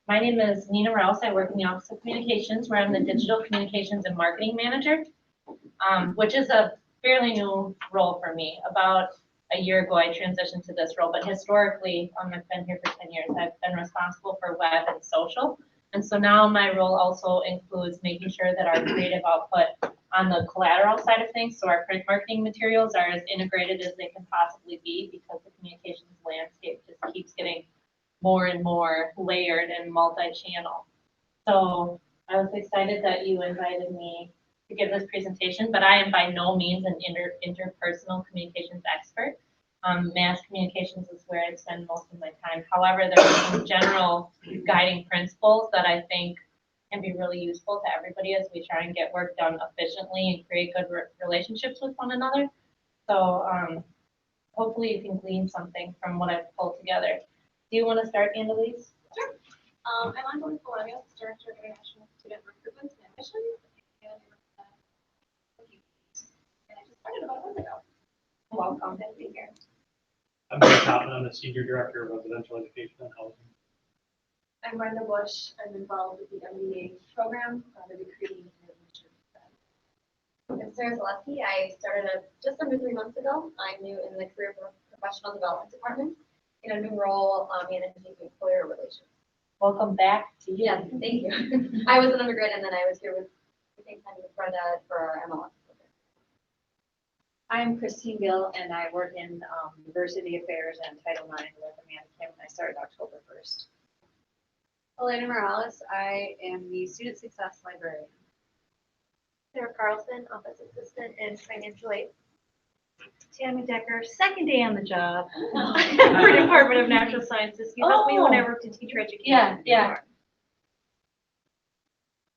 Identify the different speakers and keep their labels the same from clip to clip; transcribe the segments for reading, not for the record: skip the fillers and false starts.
Speaker 1: My name is Nina Rouse. I work in the Office of Communications, where I'm the Digital Communications and Marketing Manager, which is a fairly new role for me. About a year ago, I transitioned to this role, but historically, I've been here for 10 years. I've been responsible for web and social. And so now my role also includes making sure that our creative output on the collateral side of things, so our print marketing materials are as integrated as they can possibly be, because the communications landscape just keeps getting more and more layered and multi-channel. So I was excited that you invited me to give this presentation, but I am by no means an interpersonal communications expert. Mass communications is where I spend most of my time. However, there are some general guiding principles that I think can be really useful to everybody as we try and get work done efficiently and create good relationships with one another. So hopefully you can glean something from what I've pulled together. Do you want to start, Annalise?
Speaker 2: Sure. I'm Annalise Polonius, Director of International Student Recruitment and Admissions, and I just started about a month ago.
Speaker 1: Welcome.
Speaker 2: Good to be here.
Speaker 3: I'm Mike Toppin. I'm the Senior Director of Residential Education and Housing.
Speaker 2: I'm Brenda Bush. I'm involved with the MBA program, the recruiting and admissions.
Speaker 4: I'm Sarah Zaleski. I started just under 3 months ago. I'm new in the Career Professional Development Department in a new role managing employer relations.
Speaker 1: Welcome back to you.
Speaker 4: Yeah, thank you. I was an undergrad and then I was here with the same time with Brenda for our MLS.
Speaker 5: I'm Christine Gill, and I work in Diversity Affairs and Title IX with Amanda Kim, and I started October 1st.
Speaker 6: Elena Morales, I am the Student Success Librarian.
Speaker 7: Sarah Carlson, Office Assistant and Financial Aid.
Speaker 6: Tammy Decker, second day on the job for Department of Natural Sciences. You help me whenever to teacher education.
Speaker 1: Yeah.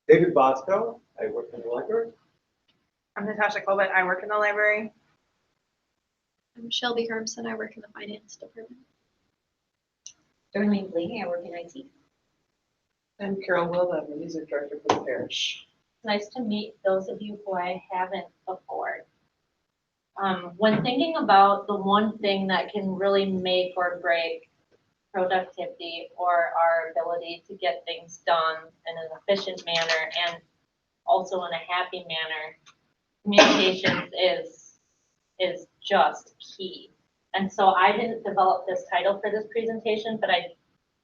Speaker 8: David Bosco, I work in the library.
Speaker 9: I'm Natasha Colbert. I work in the library.
Speaker 7: I'm Shelby Hermson. I work in the Finance Department.
Speaker 4: Darlene Blaney, I work in IT.
Speaker 9: I'm Carol Will. I'm the Music Director for the parish.
Speaker 1: Nice to meet those of you who I haven't before. When thinking about the one thing that can really make or break productivity or our ability to get things done in an efficient manner and also in a happy manner, communications is just key. And so I didn't develop this title for this presentation, but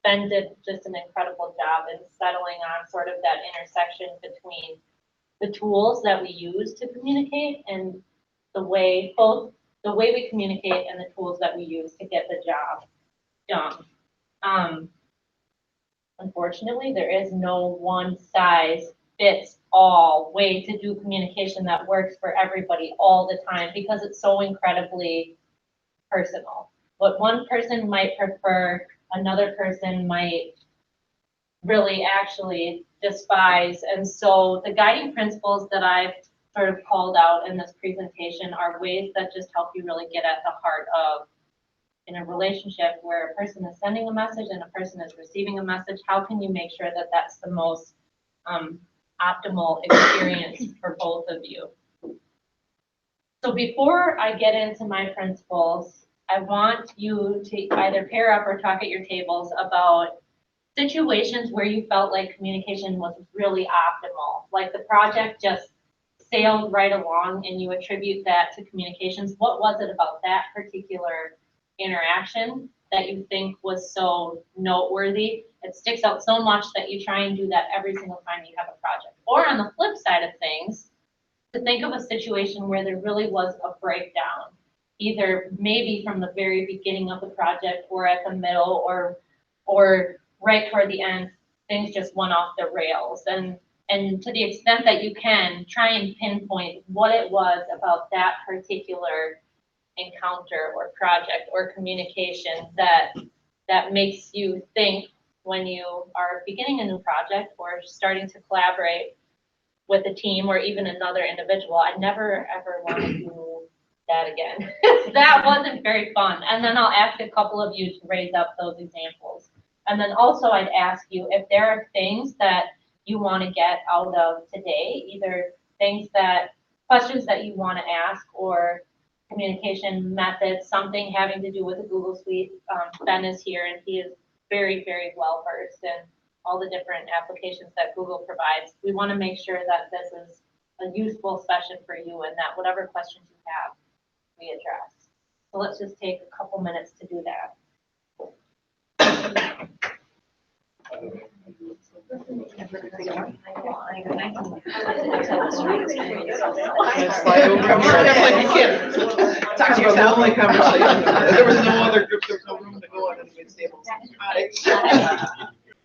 Speaker 1: Ben did just an incredible job in settling on sort of that intersection between the tools that we use to communicate and both the way we communicate and the tools that we use to get the job done. Unfortunately, there is no one size fits all way to do communication that works for everybody all the time, because it's so incredibly personal. What one person might prefer, another person might really actually despise. And so the guiding principles that I've sort of called out in this presentation are ways that just help you really get at the heart of, in a relationship where a person is sending a message and a person is receiving a message, how can you make sure that that's the most optimal experience for both of you? So before I get into my principles, I want you to either pair up or talk at your tables about situations where you felt like communication was really optimal, like the project just sailed right along and you attribute that to communications. What was it about that particular interaction that you think was so noteworthy? It sticks out so much that you try and do that every single time you have a project. Or on the flip side of things, to think of a situation where there really was a breakdown, either maybe from the very beginning of the project or at the middle or right toward the end, things just went off the rails. And to the extent that you can, try and pinpoint what it was about that particular encounter or project or communication that makes you think when you are beginning a new project or starting to collaborate with a team or even another individual. I never ever want to do that again. That wasn't very fun. And then I'll ask a couple of you to raise up those examples. And then also I'd ask you if there are things that you want to get out of today, either questions that you want to ask or communication methods, something having to do with the Google Suite. Ben is here and he is very, very well versed in all the different applications that Google provides. We want to make sure that this is a useful session for you and that whatever questions you have, we address. So let's just take a couple minutes to do that.
Speaker 9: Slide over. You can't talk to yourself. Only conversation. There was no other group, there was no room to go on anybody's table.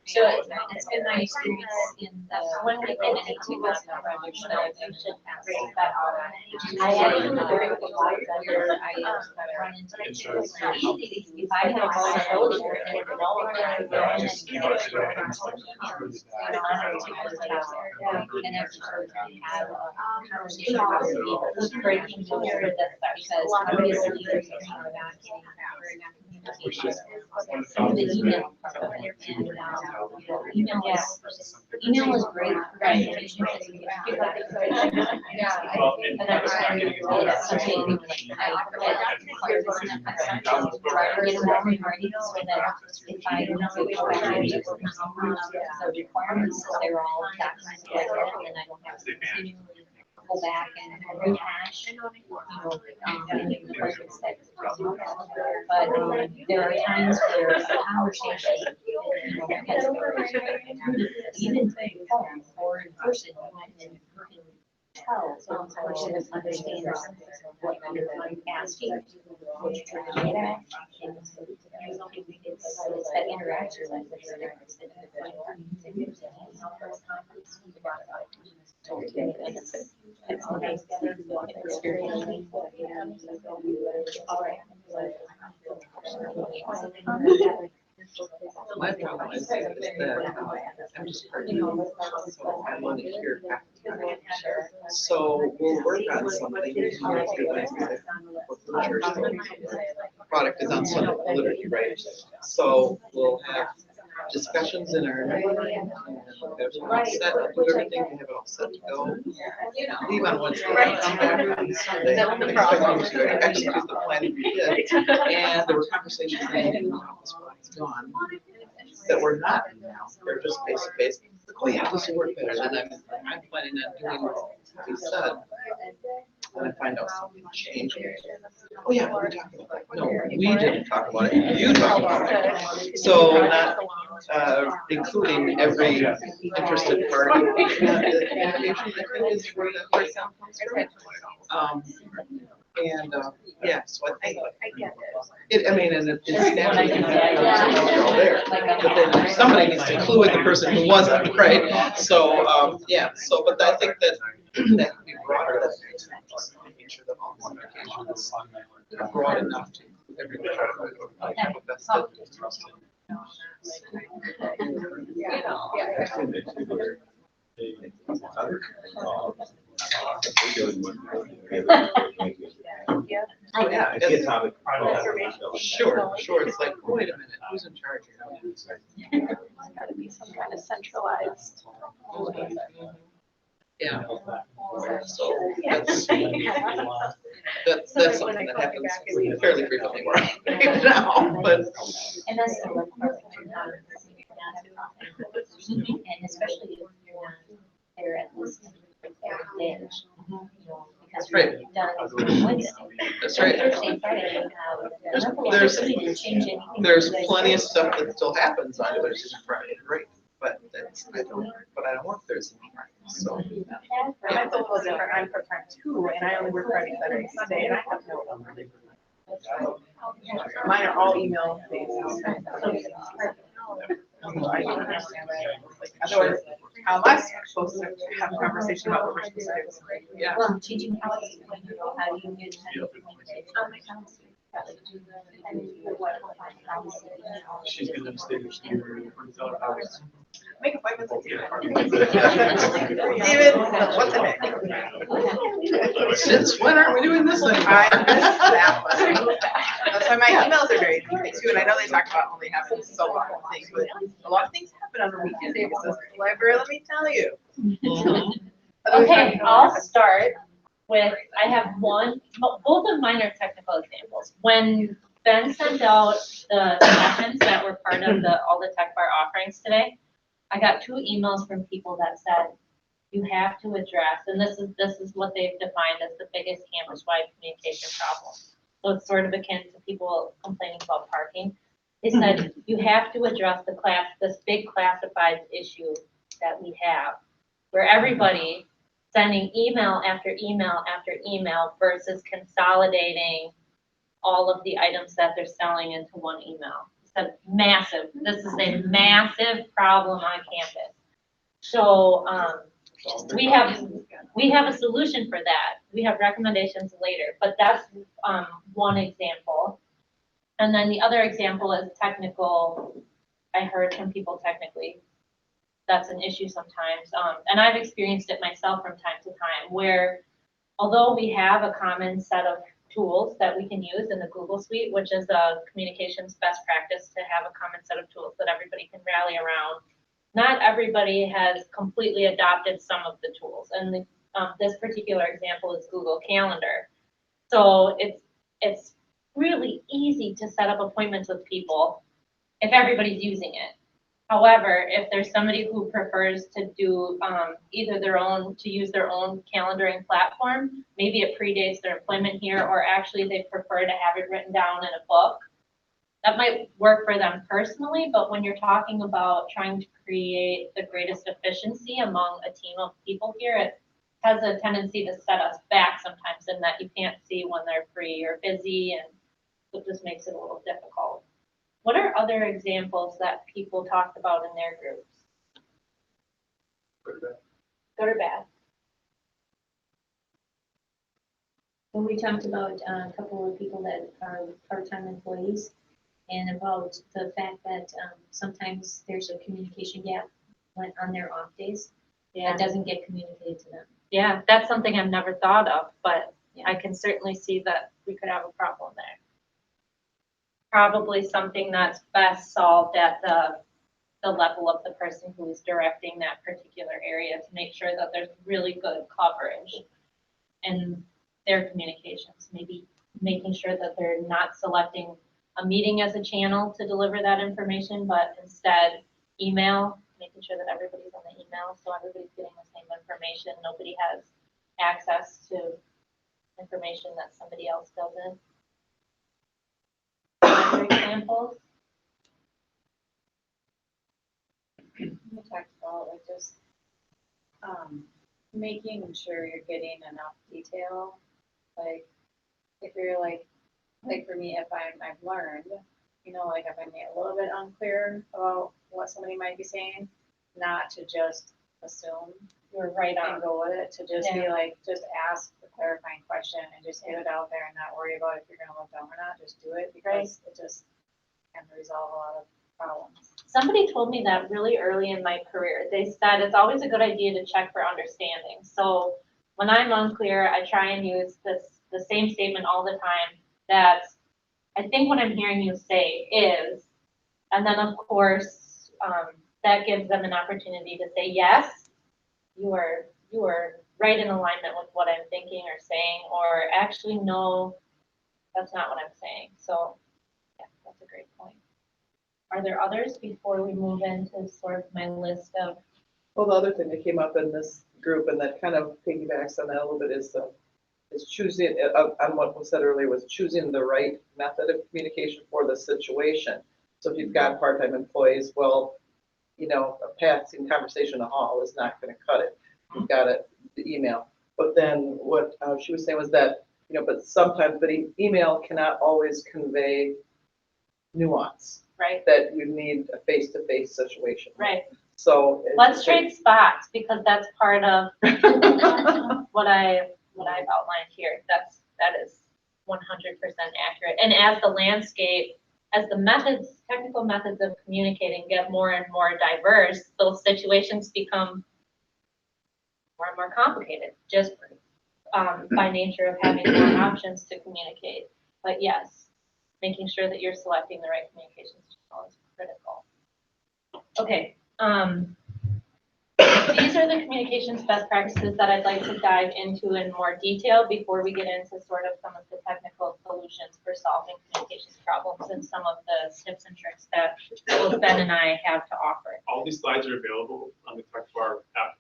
Speaker 5: So it's been my experience in the, when we get into the revolution, you should break that out. I actually very where I run into issues. If I have vulnerability, I never know. And actually have a conversation about it.
Speaker 1: It's great to hear that
Speaker 5: Because obviously there's some of the email part of it, and email is great for communication because you get information. And understanding it's something so that if I don't know which way the requirements, they're all documented like that, and I don't have to continually go back and rehash, any requirements that. But there are times where a conversation, has even phone or in person, you can tell some person understands what you're asking, what you're trying to get at. And it's that interaction that's interesting. It's a nice experience.
Speaker 9: My problem is that I'm just partying, so I want to hear half the time. So we'll work on something. Product is on Sunday, liturgy, right? So we'll have discussions in our night, and we'll have it all set, do everything, we have it all set to go. Leave on Wednesday, come back on Sunday. I'm expecting to execute the plan we did, and there were conversations that I didn't know was gone, that we're not in now, they're just face-to-face. Oh yeah, this will work better, and I'm planning on doing what we said. And I find out something changed. Oh yeah, we talked about that. No, we didn't talk about it, you talked about it. So not including every interested party. Yeah, so I think it, I mean, and it's naturally all there. But then somebody needs to clue in the person who wasn't, right? So, yeah, so, but I think that that could be broader, that makes sense, making sure that all communications are broad enough to everybody. Have a best interest Oh, yeah, it's topic. Sure, it's like, wait a minute, who's in charge here?
Speaker 2: Gotta be some kind of centralized.
Speaker 9: Yeah. So that's something that happens fairly frequently where I am now, but.
Speaker 5: And that's the one part that you're not, and especially if you're not there at least every day. Because
Speaker 9: Right.
Speaker 5: you've done it Wednesday.
Speaker 9: That's right.
Speaker 5: Thursday, Friday, you have ample
Speaker 9: There's-
Speaker 5: opportunity to change anything.
Speaker 9: There's plenty of stuff that still happens on Thursday and Friday, right? But that's, I don't work Thursday and Friday, so.
Speaker 2: Mine's a little different, I'm part-time too, and I only work Friday, Saturday, Sunday, and I have no. Mine are all email based. I don't understand that. Otherwise, how am I supposed to have a conversation about what we're supposed to do? Yeah.
Speaker 5: Well, changing policy, how do you get?
Speaker 3: She's gonna stay with you.
Speaker 2: Make appointments with you.
Speaker 9: Even, what the heck? Since when aren't we doing this anymore?
Speaker 2: I missed that one. That's why my emails are very busy too, and I know they talk about only having so long of things, but a lot of things happen on the weekend basis. Library, let me tell you.
Speaker 1: Okay, I'll start with, I have both of mine are technical examples. When Ben sent out the sessions that were part of all the Tech Bar offerings today, I got 2 emails from people that said, you have to address, and this is what they've defined as the biggest campus-wide communication problem. So it's sort of akin to people complaining about parking. They said, you have to address this big classified issue that we have, where everybody sending email after email after email versus consolidating all of the items that they're selling into one email. It's this is a massive problem on campus. So, we have a solution for that. We have recommendations later, but that's, one example. And then the other example is technical. I heard from people technically, that's an issue sometimes. And I've experienced it myself from time to time where although we have a common set of tools that we can use in the Google Suite, which is a communications best practice to have a common set of tools that everybody can rally around, not everybody has completely adopted some of the tools. And this particular example is Google Calendar. So it's really easy to set up appointments with people if everybody's using it. However, if there's somebody who prefers to do either use their own calendaring platform, maybe it predates their employment here, or actually they prefer to have it written down in a book, that might work for them personally, but when you're talking about trying to create the greatest efficiency among a team of people here, it has a tendency to set us back sometimes in that you can't see when they're free or busy, and it just makes it a little difficult. What are other examples that people talked about in their groups? Good or bad?
Speaker 5: When we talked about a couple of people that are part-time employees and about the fact that sometimes there's a communication gap on their off days that doesn't get communicated to them.
Speaker 1: Yeah, that's something I've never thought of, but I can certainly see that we could have a problem there. Probably something that's best solved at the level of the person who is directing that particular area to make sure that there's really good coverage in their communications. Maybe making sure that they're not selecting a meeting as a channel to deliver that information, but instead email, making sure that everybody's on the email, so everybody's getting the same information. Nobody has access to information that somebody else doesn't. Other examples?
Speaker 10: We talked about like just making sure you're getting enough detail. Like if you're like for me, if I've learned, like if I'm a little bit unclear about what somebody might be saying, not to just assume
Speaker 1: You're right on.
Speaker 10: and go with it, to just be like, just ask the clarifying question and just get it out there and not worry about if you're gonna look dumb or not, just do it because it just can resolve a lot of problems.
Speaker 1: Somebody told me that really early in my career. They said it's always a good idea to check for understanding. So when I'm unclear, I try and use the same statement all the time that I think what I'm hearing you say is, and then of course, that gives them an opportunity to say, yes, you are right in alignment with what I'm thinking or saying, or actually, no, that's not what I'm saying. So yeah, that's a great point. Are there others before we move into sort of my list of?
Speaker 9: Well, the other thing that came up in this group and that kind of piggybacks on that a little bit is choosing, on what was said earlier, was choosing the right method of communication for the situation. So if you've got part-time employees, well, a passing conversation in the hall is not going to cut it. You've got the email. But then what she was saying was that, but sometimes, email cannot always convey nuance.
Speaker 1: Right.
Speaker 9: That you need a face-to-face situation.
Speaker 1: Right.
Speaker 9: So
Speaker 1: let's trade spots because that's part of what I've outlined here. That is 100% accurate. And as the landscape, as the technical methods of communicating get more and more diverse, those situations become more and more complicated, just by nature of having more options to communicate. But yes, making sure that you're selecting the right communications channel is critical. Okay. these are the communications best practices that I'd like to dive into in more detail before we get into sort of some of the technical solutions for solving communications problems and some of the tips and tricks that both Ben and I have to offer.
Speaker 3: All these slides are available on the Tech Bar app,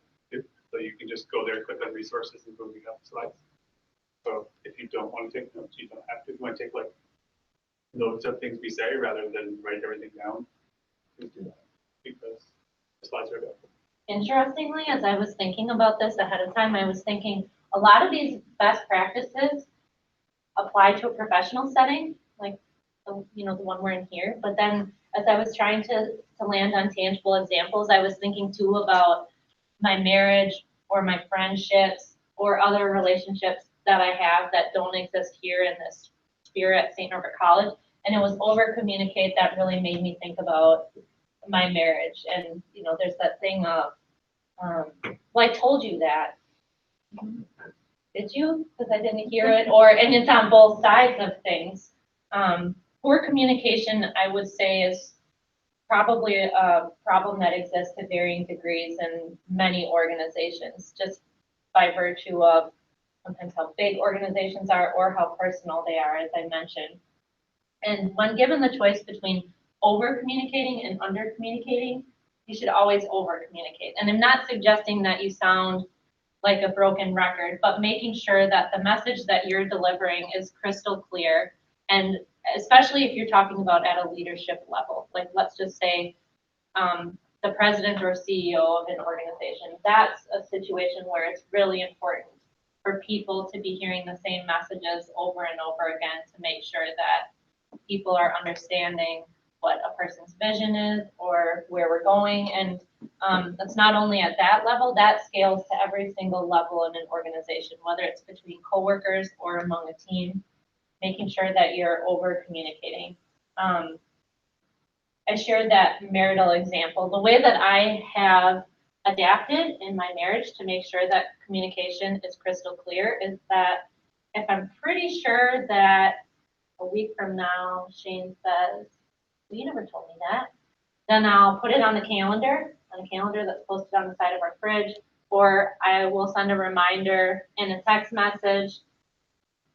Speaker 3: so you can just go there, click on resources, and boom, you have the slides. So if you don't want to take notes, you don't have to. If you want to take like notes of things we say rather than write everything down, please do that because the slides are available.
Speaker 1: Interestingly, as I was thinking about this ahead of time, I was thinking a lot of these best practices apply to a professional setting, like the one we're in here. But then as I was trying to land on tangible examples, I was thinking too about my marriage or my friendships or other relationships that I have that don't exist here in this sphere at St. Norbert College. And it was over communicate that really made me think about my marriage. And, there's that thing of, well, I told you that. Did you? Because I didn't hear it. And it's on both sides of things. Poor communication, I would say, is probably a problem that exists to varying degrees in many organizations, just by virtue of sometimes how big organizations are or how personal they are, as I mentioned. And when given the choice between over communicating and under communicating, you should always over communicate. And I'm not suggesting that you sound like a broken record, but making sure that the message that you're delivering is crystal clear. And especially if you're talking about at a leadership level, like let's just say the president or CEO of an organization, that's a situation where it's really important for people to be hearing the same messages over and over again to make sure that people are understanding what a person's vision is or where we're going. And that's not only at that level, that scales to every single level in an organization, whether it's between coworkers or among a team, making sure that you're over communicating. I shared that marital example. The way that I have adapted in my marriage to make sure that communication is crystal clear is that if I'm pretty sure that a week from now, Shane says, well, you never told me that, then I'll put it on a calendar that's posted on the side of our fridge, or I will send a reminder in a text message.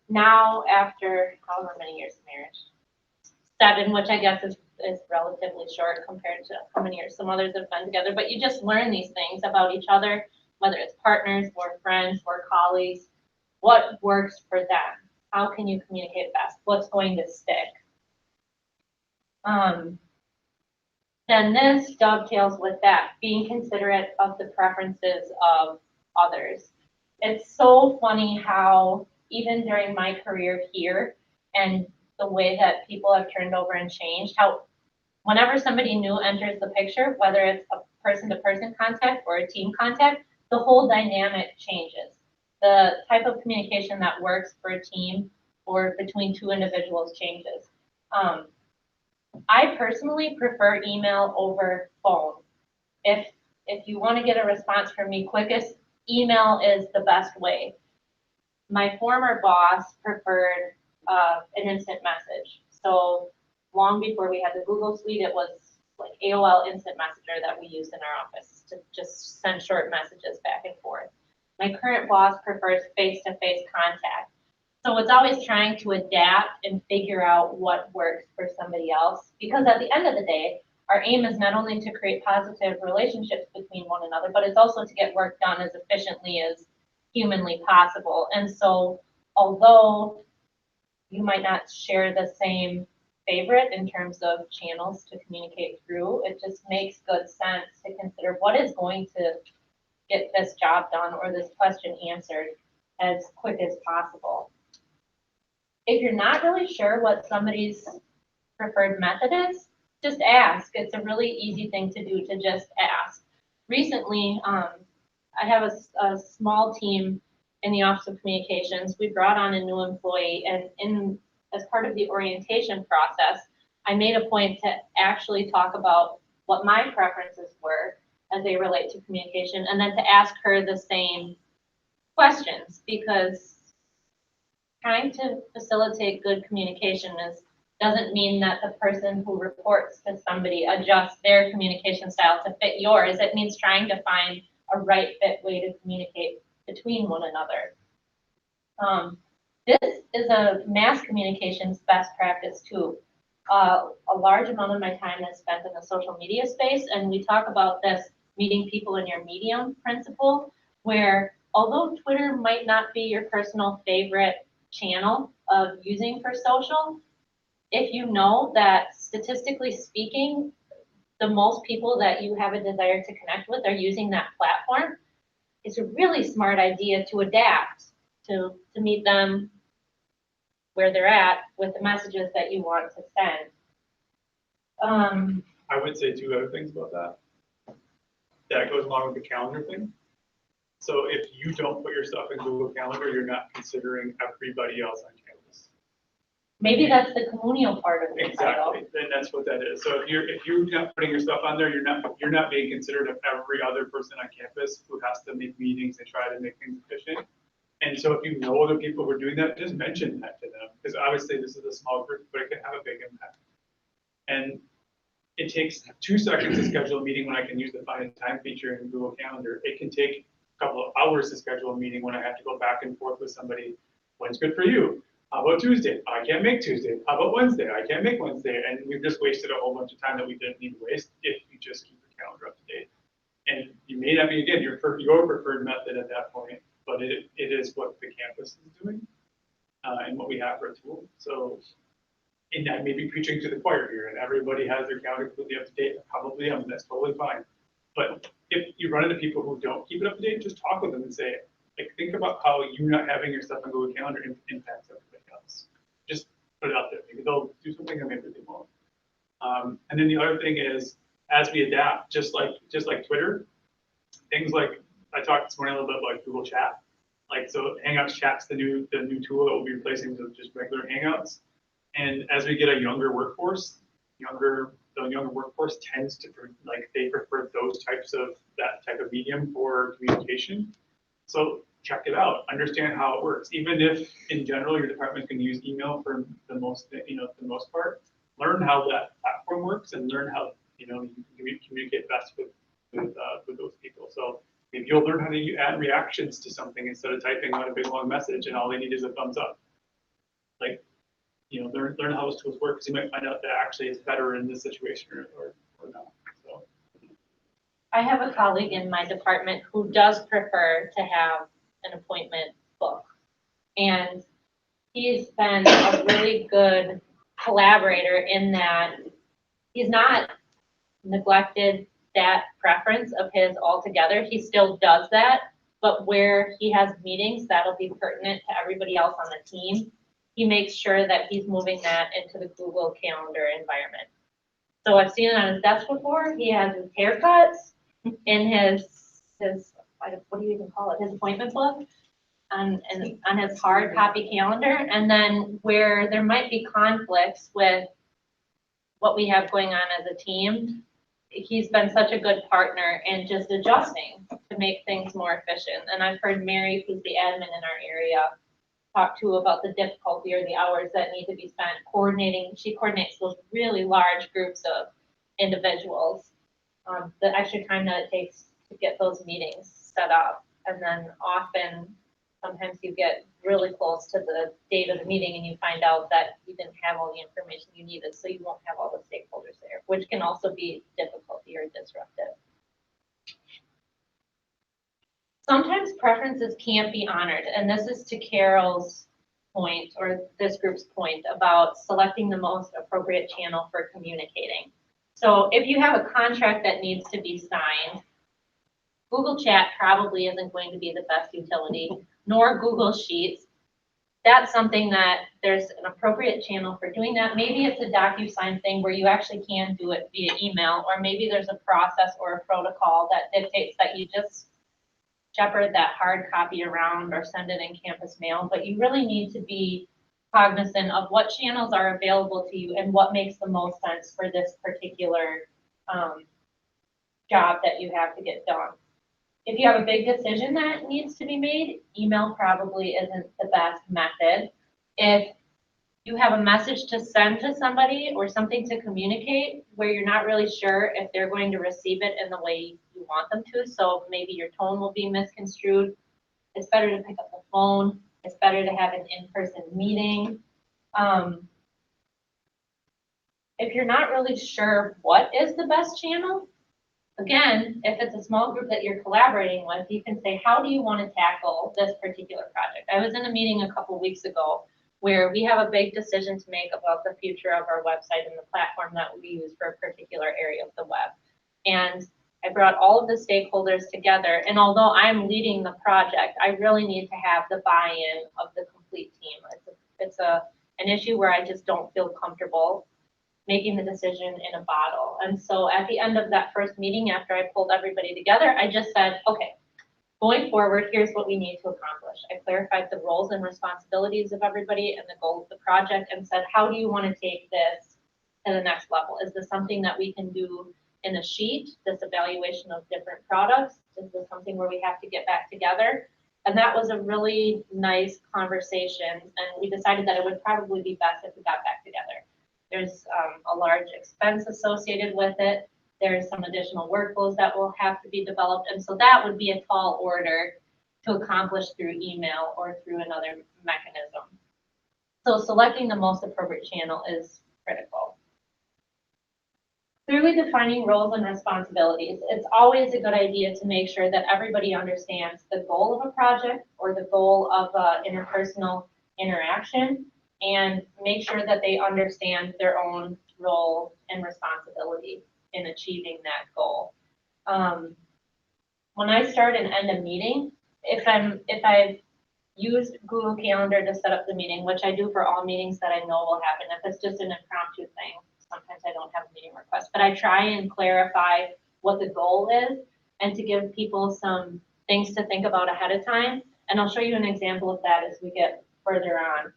Speaker 1: Now, after however many years of marriage, 7, which I guess is relatively short compared to how many years some others have been together, but you just learn these things about each other, whether it's partners or friends or colleagues, what works for them. How can you communicate best? What's going to stick? Then this dovetails with that, being considerate of the preferences of others. It's so funny how even during my career here and the way that people have turned over and changed, how whenever somebody new enters the picture, whether it's a person-to-person contact or a team contact, the whole dynamic changes. The type of communication that works for a team or between two individuals changes. I personally prefer email over phone. If you want to get a response from me quickest, email is the best way. My former boss preferred an instant message. So long before we had the Google Suite, it was like AOL Instant Messenger that we used in our office to just send short messages back and forth. My current boss prefers face-to-face contact. So it's always trying to adapt and figure out what works for somebody else. Because at the end of the day, our aim is not only to create positive relationships between one another, but it's also to get work done as efficiently as humanly possible. And so although you might not share the same favorite in terms of channels to communicate through, it just makes good sense to consider what is going to get this job done or this question answered as quick as possible. If you're not really sure what somebody's preferred method is, just ask. It's a really easy thing to do, to just ask. Recently, I have a small team in the Office of Communications. We brought on a new employee, and as part of the orientation process, I made a point to actually talk about what my preferences were as they relate to communication, and then to ask her the same questions, because trying to facilitate good communication doesn't mean that the person who reports to somebody adjusts their communication style to fit yours. It means trying to find a right fit way to communicate between one another. This is a mass communications best practice too. A large amount of my time is spent in the social media space, and we talk about this meeting people in your medium principle, where although Twitter might not be your personal favorite channel of using for social, if you know that statistically speaking, the most people that you have a desire to connect with are using that platform, it's a really smart idea to adapt to meet them where they're at with the messages that you want to send.
Speaker 3: I would say two other things about that. That goes along with the calendar thing. So if you don't put your stuff in Google Calendar, you're not considering everybody else on campus.
Speaker 1: Maybe that's the Communio part of the title.
Speaker 3: Exactly, then that's what that is. So if you're not putting your stuff on there, you're not being considerate of every other person on campus who has to make meetings and try to make things efficient. And so if you know other people who are doing that, just mention that to them, because obviously this is a small group, but it can have a big impact. And it takes 2 seconds to schedule a meeting when I can use the find time feature in Google Calendar. It can take a couple of hours to schedule a meeting when I have to go back and forth with somebody. When's good for you? How about Tuesday? I can't make Tuesday. How about Wednesday? I can't make Wednesday. And we've just wasted a whole bunch of time that we didn't need to waste if you just keep your calendar up to date. And you may not be, again, your preferred method at that point, but it is what the campus is doing and what we have for a tool. So, and I may be preaching to the choir here, and everybody has their calendar completely up to date. Probably, that's totally fine. But if you run into people who don't keep it up to date, just talk with them and say, like, think about how you not having your stuff on Google Calendar impacts everybody else. Just put it out there. Maybe they'll do something, and maybe they won't. And then the other thing is, as we adapt, just like Twitter, things like I talked this morning a little bit about Google Chat. Like, so Hangouts Chat's the new tool that will be replacing just regular Hangouts. And as we get a younger workforce, the younger workforce tends to they prefer that type of medium for communication. So check it out, understand how it works. Even if in general your department can use email for the most part, learn how that platform works and learn how you can communicate best with those people. So maybe you'll learn how to add reactions to something instead of typing out a big long message and all they need is a thumbs up. Like, learn how those tools work, because you might find out that actually it's better in this situation or not. So.
Speaker 1: I have a colleague in my department who does prefer to have an appointment book. And he's been a really good collaborator in that he's not neglected that preference of his altogether. He still does that, but where he has meetings that'll be pertinent to everybody else on the team, he makes sure that he's moving that into the Google Calendar environment. So I've seen it on his desk before. He has his haircuts in his what do you even call it? His appointment book on his hard copy calendar. And then where there might be conflicts with what we have going on as a team, he's been such a good partner in just adjusting to make things more efficient. And I've heard Mary, who's the admin in our area, talk to about the difficulty or the hours that need to be spent coordinating. She coordinates those really large groups of individuals, the extra time that it takes to get those meetings set up. And then often, sometimes you get really close to the date of the meeting and you find out that you didn't have all the information you needed, so you won't have all the stakeholders there, which can also be difficulty or disruptive. Sometimes preferences can't be honored, and this is to Carol's point, or this group's point, about selecting the most appropriate channel for communicating. So if you have a contract that needs to be signed, Google Chat probably isn't going to be the best utility, nor Google Sheets. That's something that there's an appropriate channel for doing that. Maybe it's a DocuSign thing where you actually can do it via email, or maybe there's a process or a protocol that dictates that you just shepherd that hard copy around or send it in campus mail. But you really need to be cognizant of what channels are available to you and what makes the most sense for this particular job that you have to get done. If you have a big decision that needs to be made, email probably isn't the best method. If you have a message to send to somebody or something to communicate where you're not really sure if they're going to receive it in the way you want them to. So maybe your tone will be misconstrued. It's better to pick up the phone. It's better to have an in-person meeting. If you're not really sure what is the best channel, again, if it's a small group that you're collaborating with, you can say, how do you want to tackle this particular project? I was in a meeting a couple weeks ago where we have a big decision to make about the future of our website and the platform that we use for a particular area of the web. And I brought all of the stakeholders together, and although I'm leading the project, I really need to have the buy-in of the complete team. It's an issue where I just don't feel comfortable making the decision in a bottle. And so at the end of that first meeting, after I pulled everybody together, I just said, okay, going forward, here's what we need to accomplish. I clarified the roles and responsibilities of everybody and the goal of the project and said, how do you want to take this to the next level? Is this something that we can do in a sheet, this evaluation of different products? Is this something where we have to get back together? And that was a really nice conversation. And we decided that it would probably be best if we got back together. There's a large expense associated with it. There's some additional workflows that will have to be developed. And so that would be a tall order to accomplish through email or through another mechanism. So selecting the most appropriate channel is critical. Clearly defining roles and responsibilities. It's always a good idea to make sure that everybody understands the goal of a project or the goal of interpersonal interaction, and make sure that they understand their own role and responsibility in achieving that goal. When I start and end a meeting, if I've used Google Calendar to set up the meeting, which I do for all meetings that I know will happen, if it's just an impromptu thing, sometimes I don't have a meeting request, but I try and clarify what the goal is and to give people some things to think about ahead of time. And I'll show you an example of that as we get further on.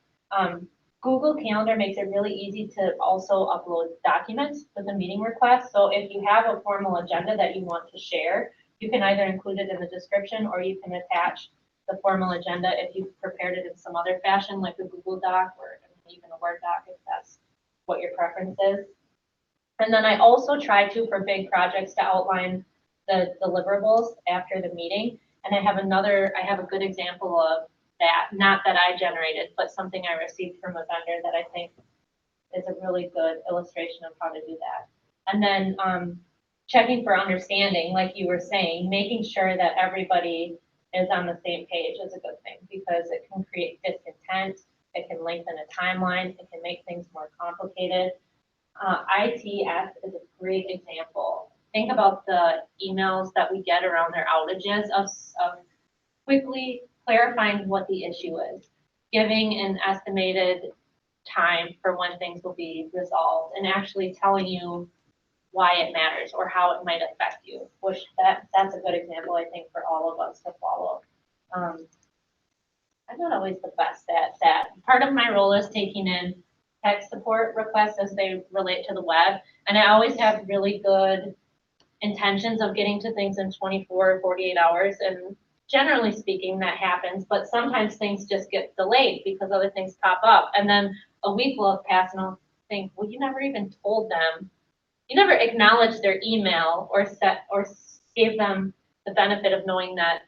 Speaker 1: Google Calendar makes it really easy to also upload documents with a meeting request. So if you have a formal agenda that you want to share, you can either include it in the description or you can attach the formal agenda if you've prepared it in some other fashion, like a Google Doc or even a Word doc if that's what your preference is. And then I also try to, for big projects, to outline the deliverables after the meeting. And I have a good example of that, not that I generated, but something I received from a vendor that I think is a really good illustration of how to do that. And then checking for understanding, like you were saying, making sure that everybody is on the same page is a good thing because it can create discontent, it can lengthen a timeline, it can make things more complicated. ITS is a great example. Think about the emails that we get around their outages of quickly clarifying what the issue is, giving an estimated time for when things will be resolved, and actually telling you why it matters or how it might affect you, which that's a good example, I think, for all of us to follow. I'm not always the best at that. Part of my role is taking in tech support requests as they relate to the web, and I always have really good intentions of getting to things in 24 or 48 hours, and generally speaking, that happens, but sometimes things just get delayed because other things pop up. And then a week will have passed and I'll think, well, you never even told them. You never acknowledged their email or gave them the benefit of knowing that,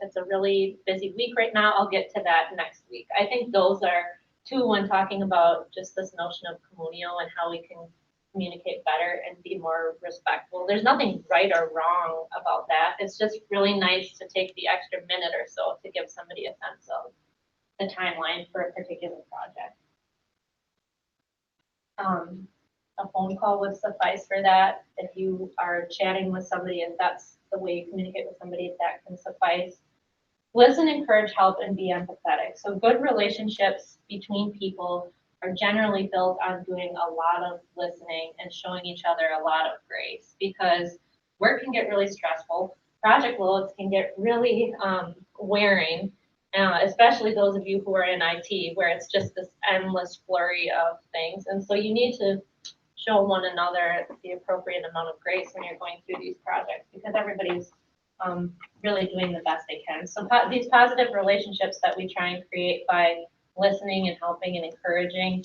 Speaker 1: it's a really busy week right now. I'll get to that next week. I think those are two when talking about just this notion of Communio and how we can communicate better and be more respectful. There's nothing right or wrong about that. It's just really nice to take the extra minute or so to give somebody a sense of the timeline for a particular project. A phone call would suffice for that. If you are chatting with somebody, if that's the way you communicate with somebody, that can suffice. Listen, encourage, help, and be empathetic. So good relationships between people are generally built on doing a lot of listening and showing each other a lot of grace, because work can get really stressful. Project loads can get really wearing, especially those of you who are in IT, where it's just this endless flurry of things. And so you need to show one another the appropriate amount of grace when you're going through these projects, because everybody's really doing the best they can. So these positive relationships that we try and create by listening and helping and encouraging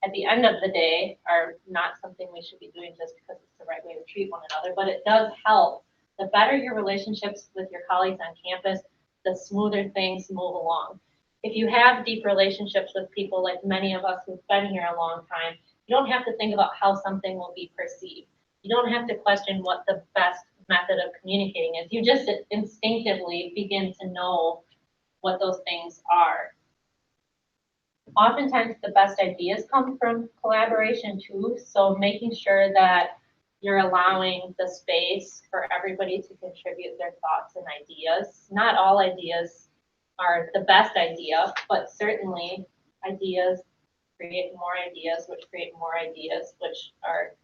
Speaker 1: at the end of the day are not something we should be doing just because it's the right way to treat one another, but it does help. The better your relationships with your colleagues on campus, the smoother things move along. If you have deep relationships with people like many of us who've been here a long time, you don't have to think about how something will be perceived. You don't have to question what the best method of communicating is. You just instinctively begin to know what those things are. Oftentimes the best ideas come from collaboration too, so making sure that you're allowing the space for everybody to contribute their thoughts and ideas. Not all ideas are the best idea, but certainly ideas create more ideas, which create more ideas, which are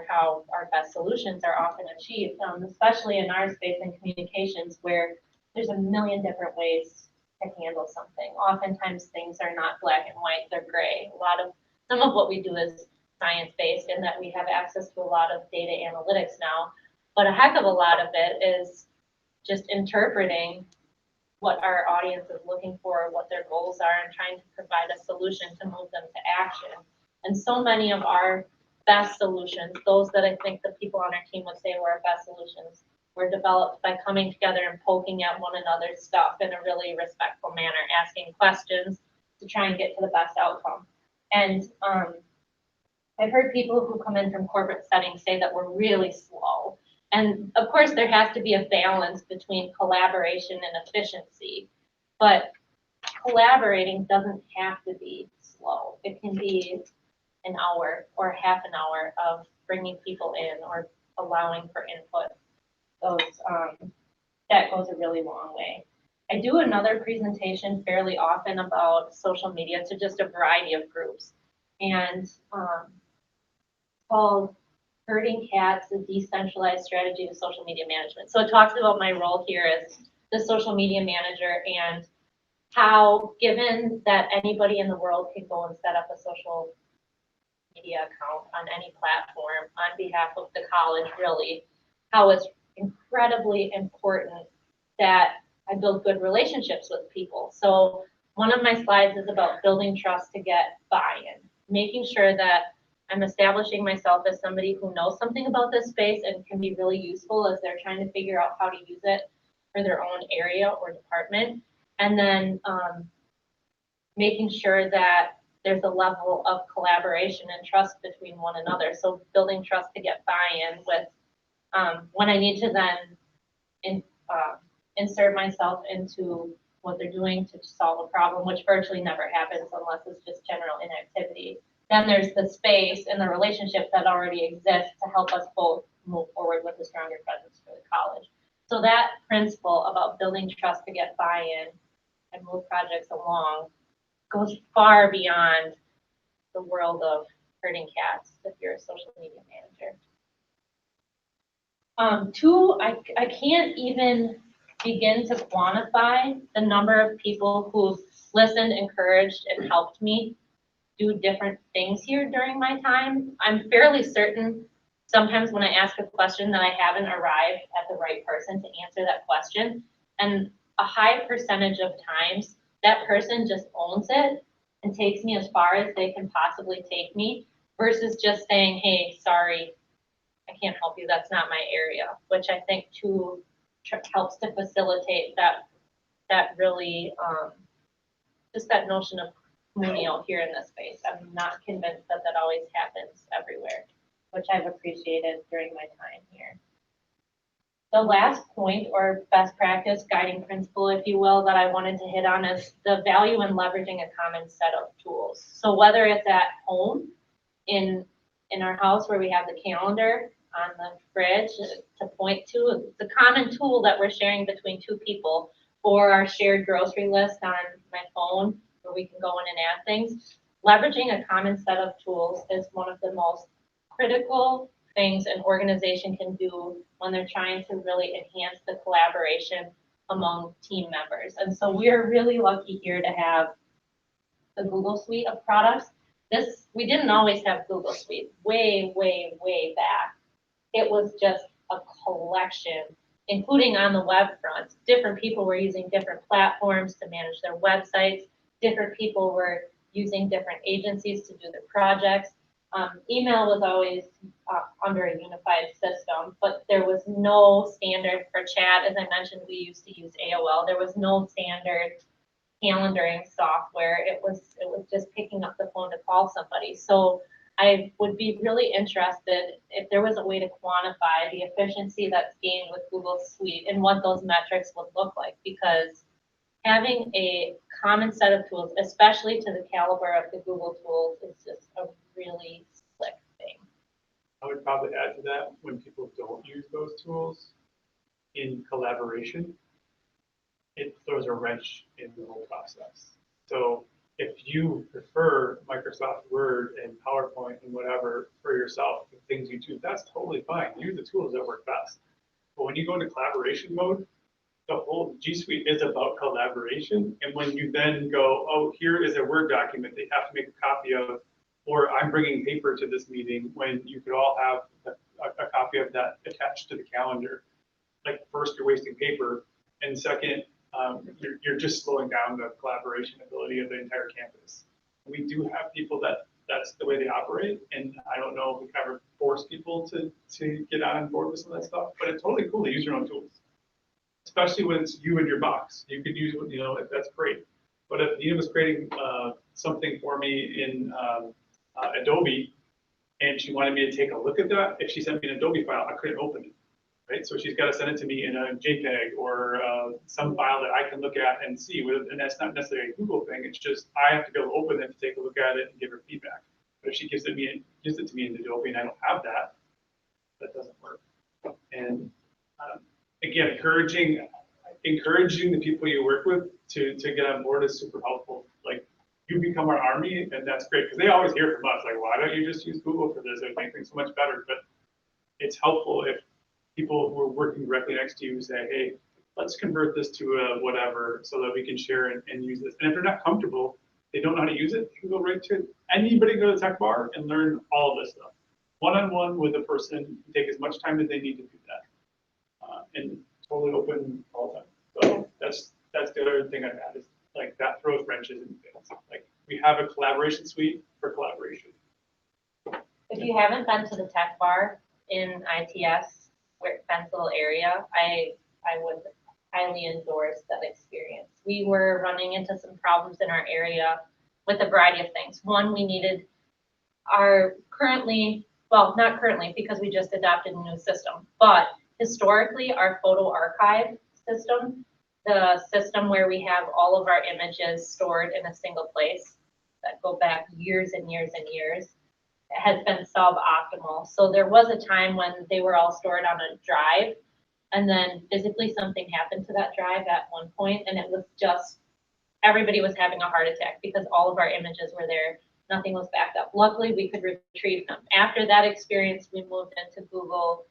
Speaker 1: how our best solutions are often achieved, especially in our space in communications where there's a million different ways to handle something. Oftentimes things are not black and white, they're gray. Some of what we do is science-based in that we have access to a lot of data analytics now, but a heck of a lot of it is just interpreting what our audience is looking for, what their goals are, and trying to provide a solution to move them to action. And so many of our best solutions, those that I think the people on our team would say were our best solutions, were developed by coming together and poking at one another's stuff in a really respectful manner, asking questions to try and get to the best outcome. And I've heard people who come in from corporate settings say that we're really slow. And of course, there has to be a balance between collaboration and efficiency, but collaborating doesn't have to be slow. It can be an hour or half an hour of bringing people in or allowing for input. That goes a really long way. I do another presentation fairly often about social media to just a variety of groups, and called Herding Cats, a Decentralized Strategy to Social Media Management. So it talks about my role here as the social media manager and how, given that anybody in the world can go and set up a social media account on any platform on behalf of the college, really, how it's incredibly important that I build good relationships with people. So one of my slides is about building trust to get buy-in, making sure that I'm establishing myself as somebody who knows something about this space and can be really useful as they're trying to figure out how to use it for their own area or department. And then making sure that there's a level of collaboration and trust between one another. So building trust to get buy-in with when I need to then insert myself into what they're doing to solve a problem, which virtually never happens unless it's just general inactivity. Then there's the space and the relationship that already exists to help us both move forward with a stronger presence for the college. So that principle about building trust to get buy-in and move projects along goes far beyond the world of herding cats if you're a social media manager. Two, I can't even begin to quantify the number of people who've listened, encouraged, and helped me do different things here during my time. I'm fairly certain sometimes when I ask a question that I haven't arrived at the right person to answer that question. And a high percentage of times, that person just owns it and takes me as far as they can possibly take me versus just saying, hey, sorry, I can't help you, that's not my area, which I think too helps to facilitate that really, just that notion of communio here in this space. I'm not convinced that that always happens everywhere, which I've appreciated during my time here. The last point or best practice guiding principle, if you will, that I wanted to hit on is the value in leveraging a common set of tools. So whether it's at home, in our house where we have the calendar on the fridge to point to, the common tool that we're sharing between two people, or our shared grocery list on my phone where we can go in and add things. Leveraging a common set of tools is one of the most critical things an organization can do when they're trying to really enhance the collaboration among team members. And so we're really lucky here to have the Google suite of products. We didn't always have Google Suite. Way back. It was just a collection, including on the web front. Different people were using different platforms to manage their websites. Different people were using different agencies to do their projects. Email was always under a unified system, but there was no standard for chat. As I mentioned, we used to use AOL. There was no standard calendaring software. It was just picking up the phone to call somebody. So I would be really interested if there was a way to quantify the efficiency that's gained with Google Suite and what those metrics would look like, because having a common set of tools, especially to the caliber of the Google tools, is just a really slick thing.
Speaker 3: I would probably add to that, when people don't use those tools in collaboration, it throws a wrench in the whole process. So if you prefer Microsoft Word and PowerPoint and whatever for yourself, the things you do, that's totally fine. Use the tools that work best. But when you go into collaboration mode, the whole G Suite is about collaboration. And when you then go, oh, here is a Word document they have to make a copy of, or I'm bringing paper to this meeting, when you could all have a copy of that attached to the calendar. Like, first, you're wasting paper, and second, you're just slowing down the collaboration ability of the entire campus. We do have people that's the way they operate, and I don't know if we ever force people to get on board with some of that stuff, but it's totally cool to use your own tools. Especially when it's you and your box. You could use, that's great. But if Nina was creating something for me in Adobe, and she wanted me to take a look at that, if she sent me an Adobe file, I couldn't open it. Right, so she's got to send it to me in a JPEG or some file that I can look at and see. And that's not necessarily a Google thing. It's just I have to be able to open it to take a look at it and give her feedback. But if she gives it to me in Adobe and I don't have that, that doesn't work. And again, encouraging the people you work with to get on board is super helpful. Like, you become our army, and that's great, because they always hear from us, like, why don't you just use Google for this? It would make things so much better. But it's helpful if people who are working directly next to you say, hey, let's convert this to a whatever so that we can share and use this. And if they're not comfortable, they don't know how to use it, you can go right to anybody, go to the tech bar and learn all of this stuff. One-on-one with a person, take as much time as they need to do that. And totally open all the time. So that's the other thing I've had, is like, that throws wrenches in things. Like, we have a collaboration suite for collaboration.
Speaker 1: If you haven't been to the tech bar in ITS, Bensville area, I would highly endorse that experience. We were running into some problems in our area with a variety of things. One, we needed not currently, because we just adopted a new system, but historically our photo archive system, the system where we have all of our images stored in a single place that go back years and years and years, has been suboptimal. So there was a time when they were all stored on a drive, and then physically something happened to that drive at one point, and it was just, everybody was having a heart attack because all of our images were there. Nothing was backed up. Luckily, we could retrieve them. After that experience, we moved into Google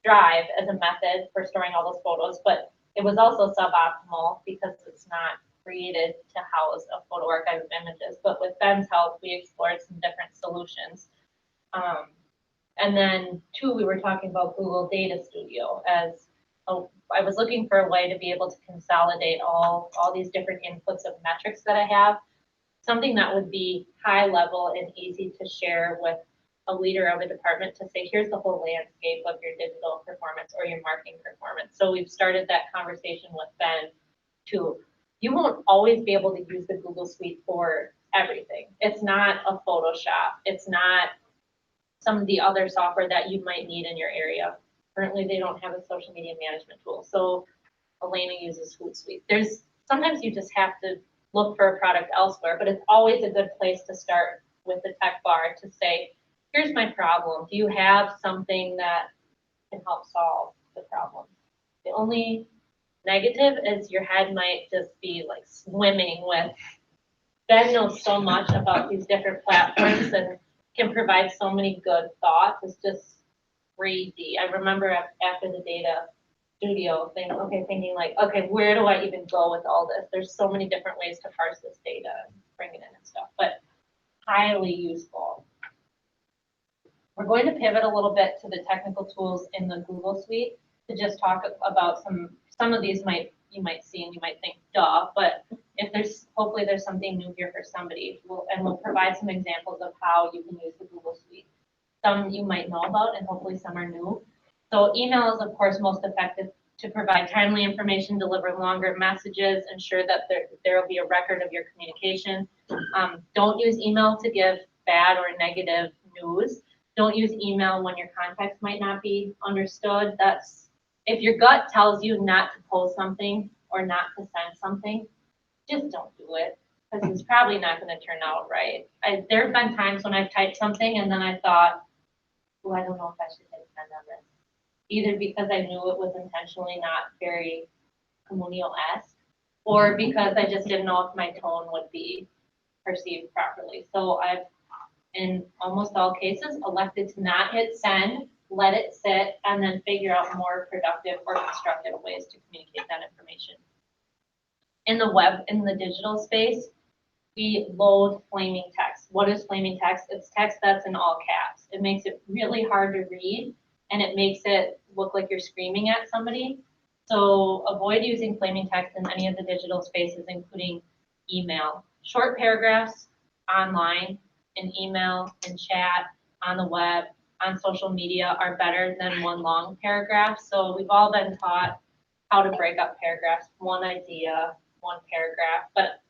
Speaker 1: Drive as a method for storing all those photos, but it was also suboptimal because it's not created to house a photo archive of images. But with Ben's help, we explored some different solutions. And then two, we were talking about Google Data Studio as I was looking for a way to be able to consolidate all these different inputs of metrics that I have, something that would be high level and easy to share with a leader of a department to say, here's the whole landscape of your digital performance or your marketing performance. So we've started that conversation with Ben to, you won't always be able to use the Google Suite for everything. It's not a Photoshop. It's not some of the other software that you might need in your area. Currently, they don't have a social media management tool. So Elena uses Hootsuite. Sometimes you just have to look for a product elsewhere, but it's always a good place to start with the tech bar to say, here's my problem. Do you have something that can help solve the problem? The only negative is your head might just be like swimming with, Ben knows so much about these different platforms and can provide so many good thoughts. It's just crazy. I remember after the data studio thinking like, okay, where do I even go with all this? There's so many different ways to parse this data and bring it in and stuff, but highly useful. We're going to pivot a little bit to the technical tools in the Google Suite to just talk about some of these might you might see and you might think, duh, but if there's, hopefully there's something new here for somebody. We'll provide some examples of how you can use the Google Suite. Some you might know about and hopefully some are new. So email is of course most effective to provide timely information, deliver longer messages, ensure that there will be a record of your communication. Don't use email to give bad or negative news. Don't use email when your context might not be understood. That's, if your gut tells you not to post something or not to send something, just don't do it, because it's probably not going to turn out right. There have been times when I've typed something and then I thought, oh, I don't know if I should hit send on this. Either because I knew it was intentionally not very Communio-esque, or because I just didn't know if my tone would be perceived properly. So I've, in almost all cases, elected to not hit send, let it sit, and then figure out more productive or constructive ways to communicate that information. In the web, in the digital space, we load flaming text. What is flaming text? It's text that's in all caps. It makes it really hard to read, and it makes it look like you're screaming at somebody. So avoid using flaming text in any of the digital spaces, including email. Short paragraphs online, in email, in chat, on the web, on social media are better than one long paragraph. So we've all been taught how to break up paragraphs, one idea, one paragraph, but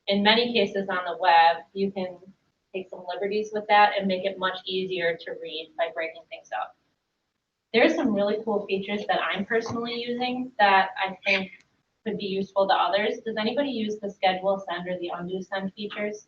Speaker 1: in many cases on the web, you can take some liberties with that and make it much easier to read by breaking things up. There's some really cool features that I'm personally using that I think could be useful to others. Does anybody use the schedule send or the undo send features?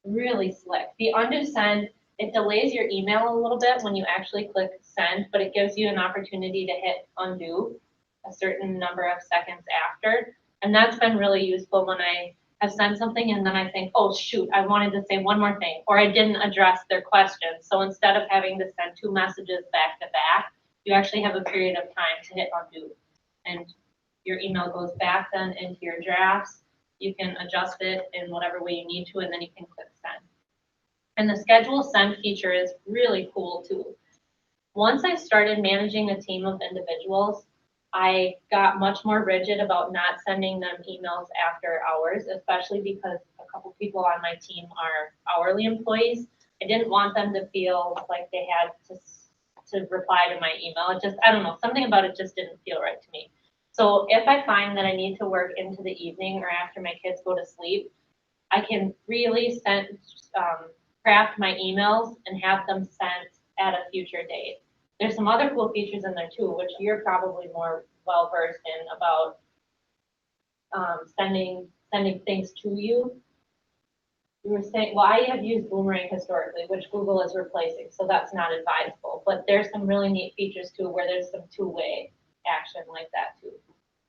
Speaker 1: Really slick. The undo send, it delays your email a little bit when you actually click send, but it gives you an opportunity to hit undo a certain number of seconds after. And that's been really useful when I have sent something and then I think, oh shoot, I wanted to say one more thing, or I didn't address their question. So instead of having to send 2 messages back to back, you actually have a period of time to hit undo. And your email goes back then into your drafts. You can adjust it in whatever way you need to, and then you can click send. And the schedule send feature is really cool too. Once I started managing a team of individuals, I got much more rigid about not sending them emails after hours, especially because a couple people on my team are hourly employees. I didn't want them to feel like they had to reply to my email. It just, I don't know, something about it just didn't feel right to me. So if I find that I need to work into the evening or after my kids go to sleep, I can really craft my emails and have them sent at a future date. There's some other cool features in there too, which you're probably more well versed in about sending things to you. You were saying, well, I have used Boomerang historically, which Google is replacing, so that's not advisable. But there's some really neat features too, where there's some two-way action like that too.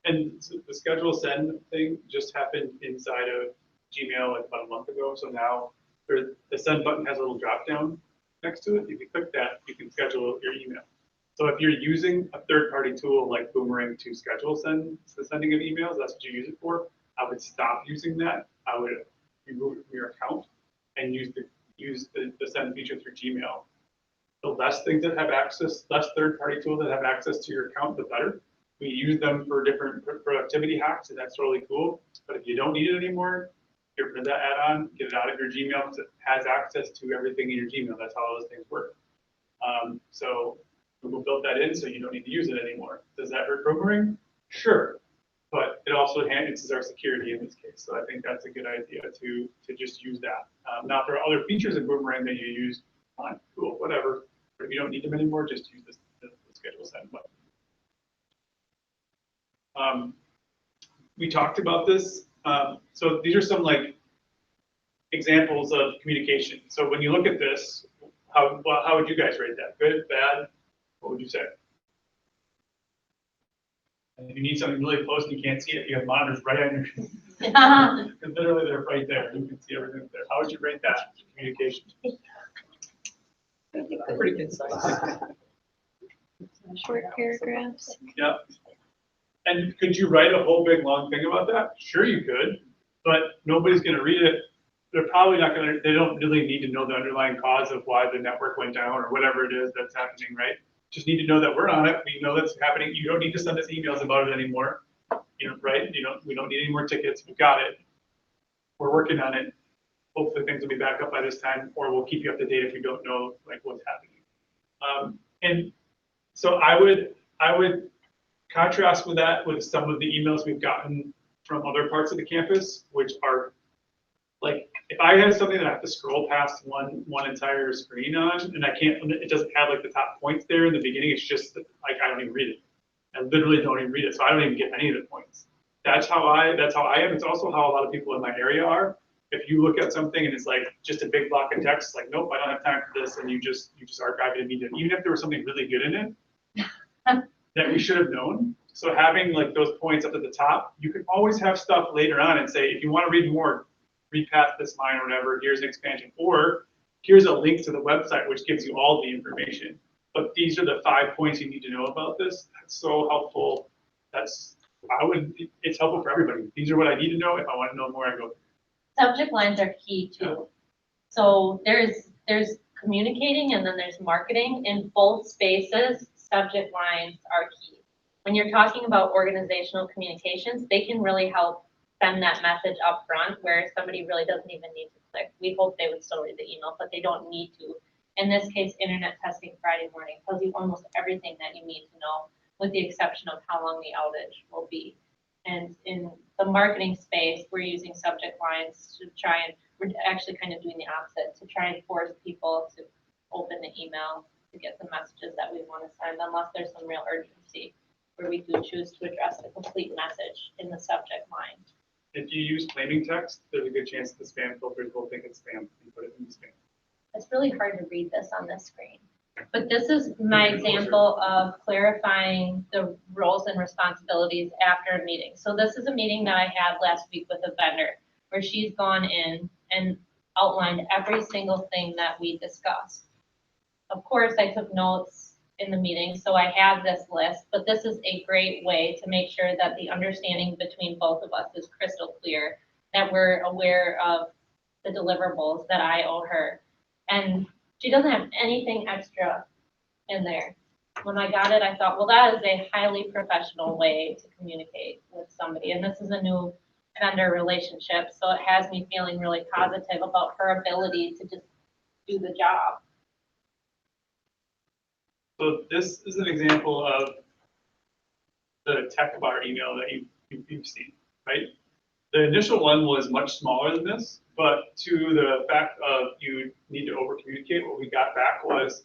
Speaker 3: And the schedule send thing just happened inside of Gmail like about a month ago. So now the send button has a little drop down next to it. If you click that, you can schedule your email. So if you're using a third-party tool like Boomerang to schedule the sending of emails, that's what you use it for. I would stop using that. I would remove it from your account and use the send feature through Gmail. The less things that have access, less third-party tools that have access to your account, the better. We use them for different productivity hacks, and that's really cool. But if you don't need it anymore, get rid of that add-on, get it out of your Gmail because it has access to everything in your Gmail. That's how those things work. So Google built that in, so you don't need to use it anymore. Does that hurt Boomerang? Sure, but it also enhances our security in this case. So I think that's a good idea to just use that. Now, if there are other features in Boomerang that you use, fine, cool, whatever. But if you don't need them anymore, just use the schedule send button. We talked about this. So these are some like examples of communication. So when you look at this, how would you guys rate that? Good, bad? What would you say? And if you need something really close and you can't see it, you have monitors right on your screen. Because literally they're right there. You can see everything there. How would you rate that communication?
Speaker 9: Pretty concise.
Speaker 6: Short paragraphs.
Speaker 3: Yeah. And could you write a whole big long thing about that? Sure you could, but nobody's going to read it. They're probably not going to, they don't really need to know the underlying cause of why the network went down or whatever it is that's happening, right? just need to know that we're on it. We know that's happening. You don't need to send us emails about it anymore. You know, right? You know, we don't need any more tickets. We've got it. We're working on it. Hopefully things will be back up by this time, or we'll keep you up to date if you don't know like what's happening. And so I would contrast with that with some of the emails we've gotten from other parts of the campus, which are like, if I have something that I have to scroll past one entire screen on, and I can't, it doesn't have like the top points there in the beginning, it's just like, I don't even read it. I literally don't even read it, so I don't even get any of the points. That's how I am. It's also how a lot of people in my area are. If you look at something and it's like just a big block of text, like, nope, I don't have time for this, and you just archive it immediately, even if there was something really good in it that we should have known. So having like those points up at the top, you can always have stuff later on and say, if you want to read more, read past this line or whatever, here's an expansion, or here's a link to the website which gives you all the information. But these are the 5 points you need to know about this. That's so helpful. It's helpful for everybody. These are what I need to know. If I want to know more, I go.
Speaker 1: Subject lines are key too. So there's communicating and then there's marketing. In both spaces, subject lines are key. When you're talking about organizational communications, they can really help send that message up front where somebody really doesn't even need to click. We hope they would still read the email, but they don't need to. In this case, internet testing Friday morning tells you almost everything that you need to know, with the exception of how long the outage will be. And in the marketing space, we're using subject lines to try and, we're actually kind of doing the opposite, to try and force people to open the email to get the messages that we want to send, unless there's some real urgency, where we do choose to address the complete message in the subject line.
Speaker 3: If you use plain text, there's a good chance the spam filters will think it's spam and put it in the spam.
Speaker 1: It's really hard to read this on this screen. But this is my example of clarifying the roles and responsibilities after a meeting. So this is a meeting that I had last week with a vendor, where she's gone in and outlined every single thing that we discussed. Of course, I took notes in the meeting, so I have this list, but this is a great way to make sure that the understanding between both of us is crystal clear, that we're aware of the deliverables that I owe her. And she doesn't have anything extra in there. When I got it, I thought, well, that is a highly professional way to communicate with somebody. And this is a new vendor relationship, so it has me feeling really positive about her ability to just do the job.
Speaker 3: So this is an example of the tech bar email that you've seen, right? The initial one was much smaller than this, but to the fact of you need to over communicate, what we got back was,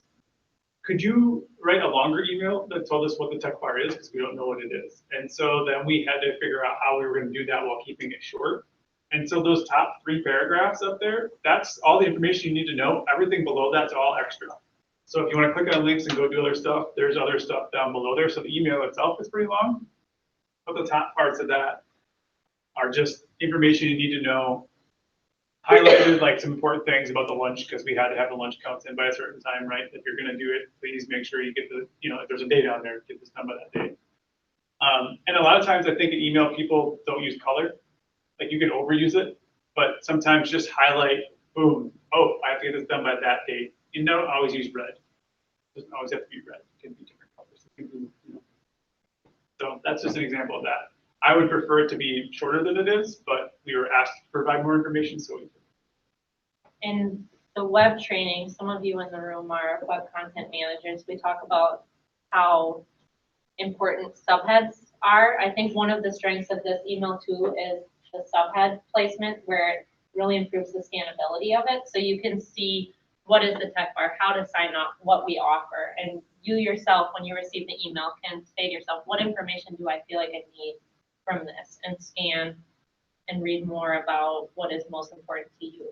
Speaker 3: could you write a longer email that told us what the tech bar is, because we don't know what it is. And so then we had to figure out how we were going to do that while keeping it short. And so those top 3 paragraphs up there, that's all the information you need to know. Everything below that's all extra. So if you want to click on links and go do other stuff, there's other stuff down below there. So the email itself is pretty long, but the top parts of that are just information you need to know. Highlighted like some important things about the lunch, because we had to have the lunch counts in by a certain time, right? If you're going to do it, please make sure you get the, if there's a date on there, get this done by that date. And a lot of times I think in email, people don't use color. Like you can overuse it, but sometimes just highlight, boom, oh, I have to get this done by that date. You don't always use red. It doesn't always have to be red. It can be different colors. It can be, So that's just an example of that. I would prefer it to be shorter than it is, but we were asked to provide more information, so we did.
Speaker 1: In the web training, some of you in the room are web content managers. We talk about how important subheads are. I think one of the strengths of this email too is the subhead placement, where it really improves the scannability of it. So you can see what is the tech bar, how to sign up, what we offer. And you yourself, when you receive the email, can say to yourself, what information do I feel like I need from this, and scan and read more about what is most important to you.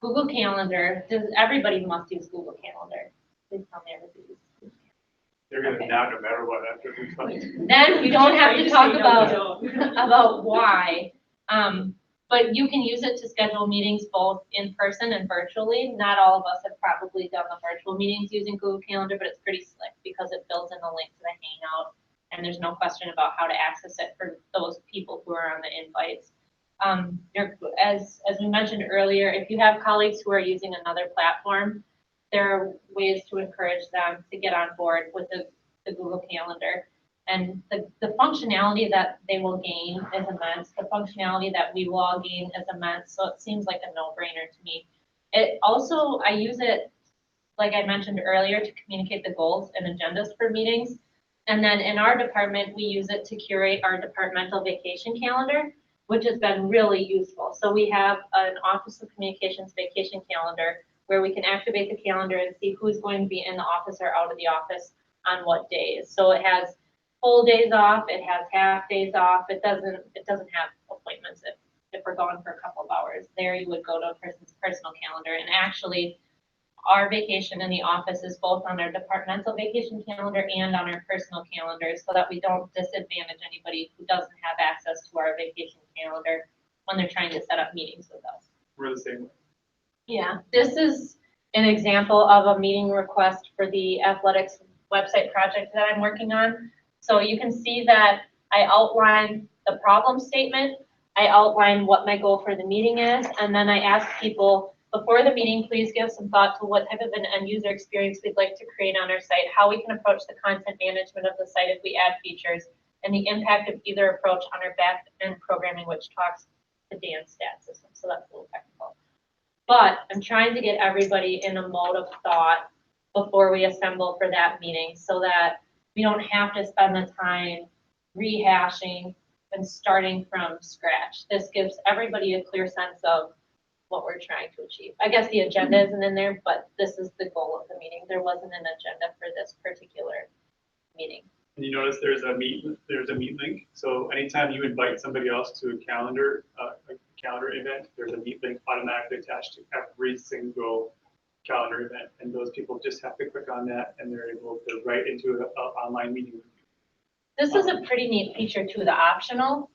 Speaker 1: Google Calendar, everybody must use Google Calendar. Please tell me everybody uses Google Calendar.
Speaker 3: They're going to now no matter what after we find.
Speaker 1: Then we don't have to talk about why. But you can use it to schedule meetings both in person and virtually. Not all of us have probably done the virtual meetings using Google Calendar, but it's pretty slick because it builds in the link to the Hangout, and there's no question about how to access it for those people who are on the invites. As we mentioned earlier, if you have colleagues who are using another platform, there are ways to encourage them to get on board with the Google Calendar. And the functionality that they will gain is immense. The functionality that we will all gain is immense. So it seems like a no-brainer to me. It also, I use it, like I mentioned earlier, to communicate the goals and agendas for meetings. And then in our department, we use it to curate our departmental vacation calendar, which has been really useful. So we have an Office of Communications vacation calendar where we can activate the calendar and see who's going to be in the office or out of the office on what days. So it has full days off, it has half days off, it doesn't have appointments if we're going for a couple of hours. There you would go to a person's personal calendar, and actually our vacation in the office is both on our departmental vacation calendar and on our personal calendars, so that we don't disadvantage anybody who doesn't have access to our vacation calendar when they're trying to set up meetings with us.
Speaker 3: We're the same way.
Speaker 1: Yeah, this is an example of a meeting request for the athletics website project that I'm working on. So you can see that I outline the problem statement, I outline what my goal for the meeting is, and then I ask people before the meeting, please give some thought to what type of an end user experience we'd like to create on our site, how we can approach the content management of the site if we add features, and the impact of either approach on our back end programming, which talks the dance stat system. So that's a little technical. But I'm trying to get everybody in a mode of thought before we assemble for that meeting so that we don't have to spend the time rehashing and starting from scratch. This gives everybody a clear sense of what we're trying to achieve. I guess the agenda isn't in there, but this is the goal of the meeting. There wasn't an agenda for this particular meeting.
Speaker 3: And you notice there's a meet link. So anytime you invite somebody else to a calendar event, there's a meet link automatically attached to every single calendar event. And those people just have to click on that and they're able to right into an online meeting with you.
Speaker 1: This is a pretty neat feature too, the optional.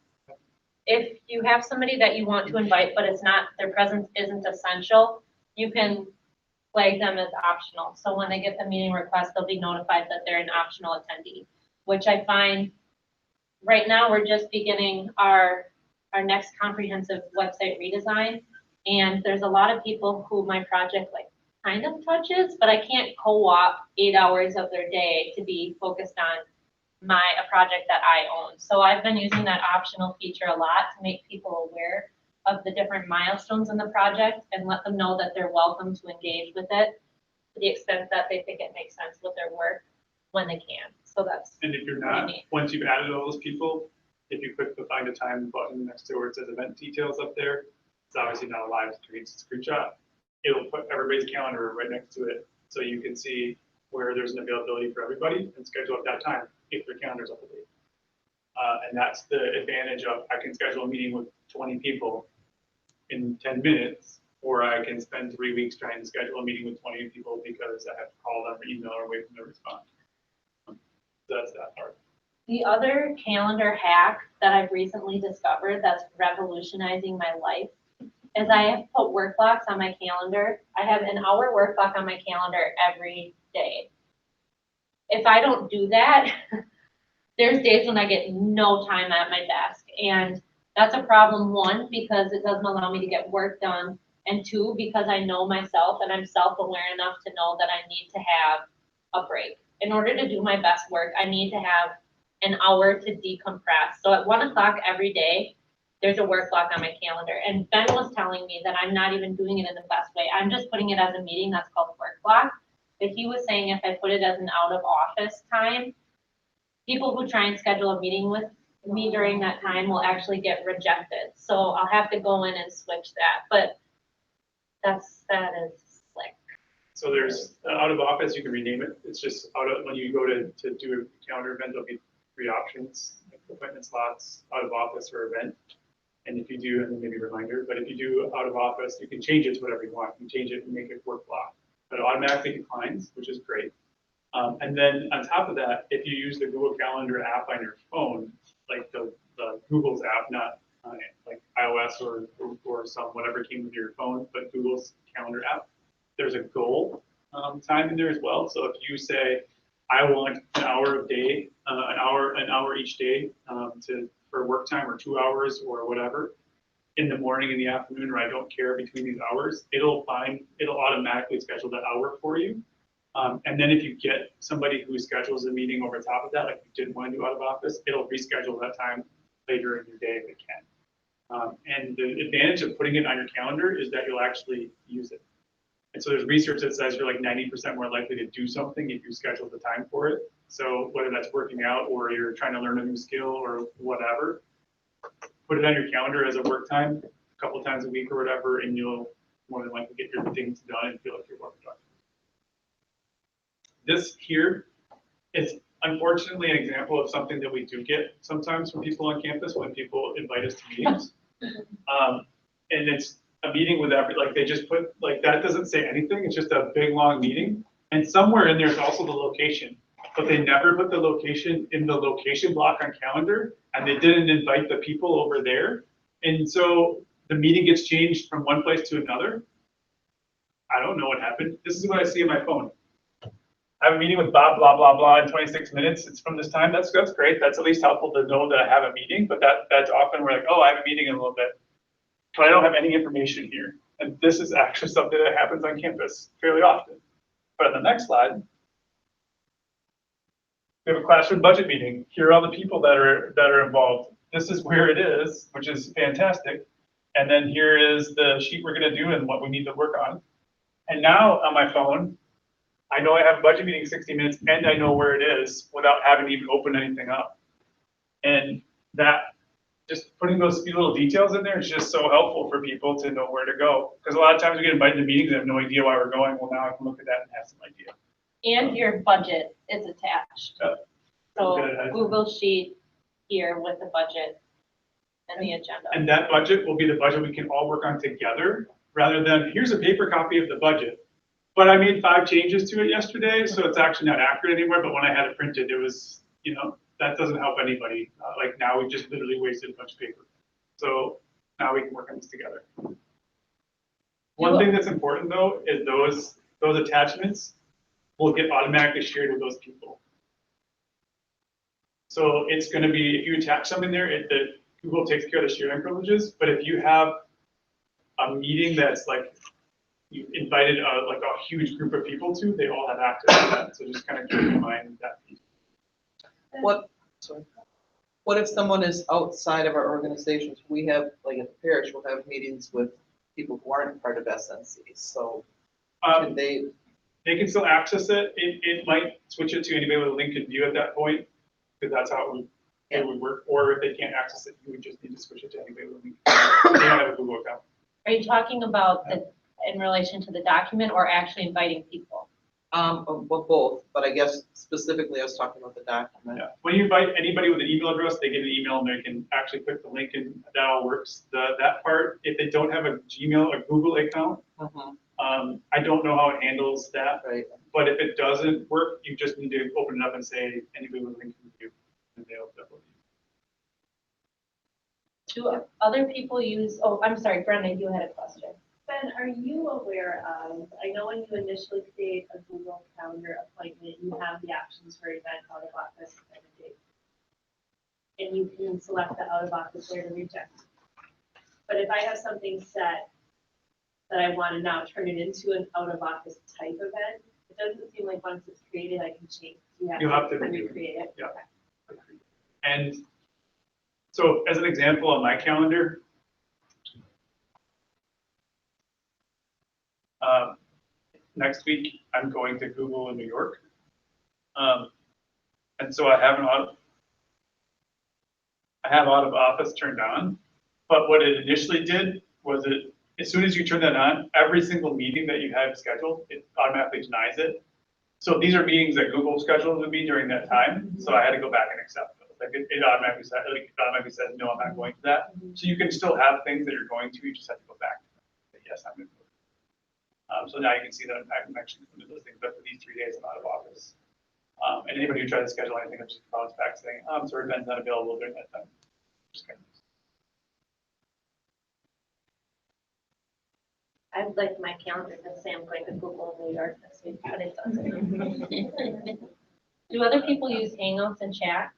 Speaker 1: If you have somebody that you want to invite, but it's not, their presence isn't essential, you can flag them as optional. So when they get the meeting request, they'll be notified that they're an optional attendee, which I find right now we're just beginning our next comprehensive website redesign. And there's a lot of people who my project like kind of touches, but I can't co-op 8 hours of their day to be focused on a project that I own. So I've been using that optional feature a lot to make people aware of the different milestones in the project and let them know that they're welcome to engage with it to the extent that they think it makes sense with their work when they can. So that's.
Speaker 3: And if you're not, once you've added all those people, if you click the find a time button next to where it says event details up there, it's obviously not a live stream, it's a screenshot. It'll put everybody's calendar right next to it. So you can see where there's an availability for everybody and schedule at that time if their calendar's up to date. And that's the advantage of I can schedule a meeting with 20 people in 10 minutes, or I can spend 3 weeks trying to schedule a meeting with 20 people because I have to call them or email or wait for them to respond. That's that part.
Speaker 1: The other calendar hack that I've recently discovered that's revolutionizing my life is I have put work blocks on my calendar. I have an hour work block on my calendar every day. If I don't do that, there's days when I get no time at my desk. And that's a problem, one, because it doesn't allow me to get work done. And two, because I know myself and I'm self-aware enough to know that I need to have a break. In order to do my best work, I need to have an hour to decompress. So at 1 o'clock every day, there's a work block on my calendar. And Ben was telling me that I'm not even doing it in the best way. I'm just putting it as a meeting that's called work block. But he was saying if I put it as an out of office time, people who try and schedule a meeting with me during that time will actually get rejected. So I'll have to go in and switch that. But that is slick.
Speaker 3: So there's out of office, you can rename it. It's just out of, when you go to do a calendar event, there'll be 3 options, like appointment slots, out of office, or event. And if you do, and then maybe reminder, but if you do out of office, you can change it to whatever you want. You can change it and make it work block. But it automatically declines, which is great. And then on top of that, if you use the Google Calendar app on your phone, like the Google's app, not like iOS or some whatever came with your phone, but Google's Calendar app, there's a goal time in there as well. So if you say, I want an hour of day, an hour each day for work time, or 2 hours or whatever, in the morning, in the afternoon, or I don't care between these hours, it'll automatically schedule the hour for you. And then if you get somebody who schedules a meeting over top of that, like you didn't want to do out of office, it'll reschedule that time later in your day if it can. And the advantage of putting it on your calendar is that you'll actually use it. And so there's research that says you're like 90% more likely to do something if you schedule the time for it. So whether that's working out or you're trying to learn a new skill or whatever, put it on your calendar as a work time a couple times a week or whatever, and you'll more than likely get your things done and feel like you're more productive. This here is unfortunately an example of something that we do get sometimes from people on campus when people invite us to meetings. And it's a meeting with like they just put, like that doesn't say anything, it's just a big long meeting. And somewhere in there is also the location, but they never put the location in the location block on calendar, and they didn't invite the people over there. And so the meeting gets changed from one place to another. I don't know what happened. This is what I see on my phone. I have a meeting with Bob, blah, blah, blah, in 26 minutes. It's from this time. That's great. That's at least helpful to know that I have a meeting, but that's often we're like, oh, I have a meeting in a little bit. But I don't have any information here. And this is actually something that happens on campus fairly often. But on the next slide, we have a classroom budget meeting. Here are all the people that are involved. This is where it is, which is fantastic. And then here is the sheet we're gonna do and what we need to work on. And now on my phone, I know I have a budget meeting in 60 minutes and I know where it is without having to even open anything up. And that, just putting those few little details in there is just so helpful for people to know where to go. Because a lot of times we get invited to meetings and have no idea why we're going. Well, now I can look at that and have some idea.
Speaker 1: And your budget is attached.
Speaker 3: Yep.
Speaker 1: So
Speaker 3: Look at it.
Speaker 1: Google Sheet here with the budget and the agenda.
Speaker 3: And that budget will be the budget we can all work on together, rather than here's a paper copy of the budget. But I made 5 changes to it yesterday, so it's actually not accurate anymore. But when I had it printed, it was, you know, that doesn't help anybody. Like now we just literally wasted a bunch of paper. So now we can work on this together. One thing that's important though is those attachments will get automatically shared with those people. So it's going to be, if you attach something there, Google takes care of the sharing privileges. But if you have a meeting that's like you invited like a huge group of people to, they all have access to that. So just kind of keep in mind that piece.
Speaker 9: What if someone is outside of our organizations? We have, like at the parish, we'll have meetings with people who aren't part of SNC. So can they
Speaker 3: can still access it. It might switch it to anybody with a link and view at that point, because that's how it would work. Or if they can't access it, you would just need to switch it to anybody with a link. They don't have a Google account.
Speaker 1: Are you talking about in relation to the document or actually inviting people?
Speaker 9: Well, both, but I guess specifically I was talking about the document.
Speaker 3: Yeah. When you invite anybody with an email address, they get an email and they can actually click the link and that all works. That part, if they don't have a Gmail or Google account, I don't know how it handles that.
Speaker 9: Right.
Speaker 3: But if it doesn't work, you just need to open it up and say anybody with a link can view, and they'll definitely.
Speaker 1: Do other people use, oh, I'm sorry, Brenda, you had a question.
Speaker 11: Ben, are you aware of, I know when you initially create a Google Calendar appointment, you have the options for event, out of office, and a date. And you can select the out of office where to reject. But if I have something set that I want to now turn it into an out of office type event, it doesn't seem like once it's created, I can change.
Speaker 3: You have to
Speaker 11: recreate it.
Speaker 3: Yeah. And so as an example on my calendar, next week I'm going to Google in New York. And so I have out of office turned on, but what it initially did was as soon as you turn that on, every single meeting that you have scheduled, it automatically denies it. So these are meetings that Google scheduled with me during that time. So I had to go back and accept those. Like it automatically said, no, I'm not going to that. So you can still have things that you're going to, you just have to go back to them. Say, yes, I'm going to. So now you can see that I'm actually going to do those things, but for these 3 days I'm out of office. And anybody who tries to schedule anything, I'm just bounce back saying, oh, I'm sorry, Ben's not available during that time. Just kind of.
Speaker 1: I'd like my calendar to say I'm going to Google in New York this week, but it doesn't. Do other people use Hangouts and chat?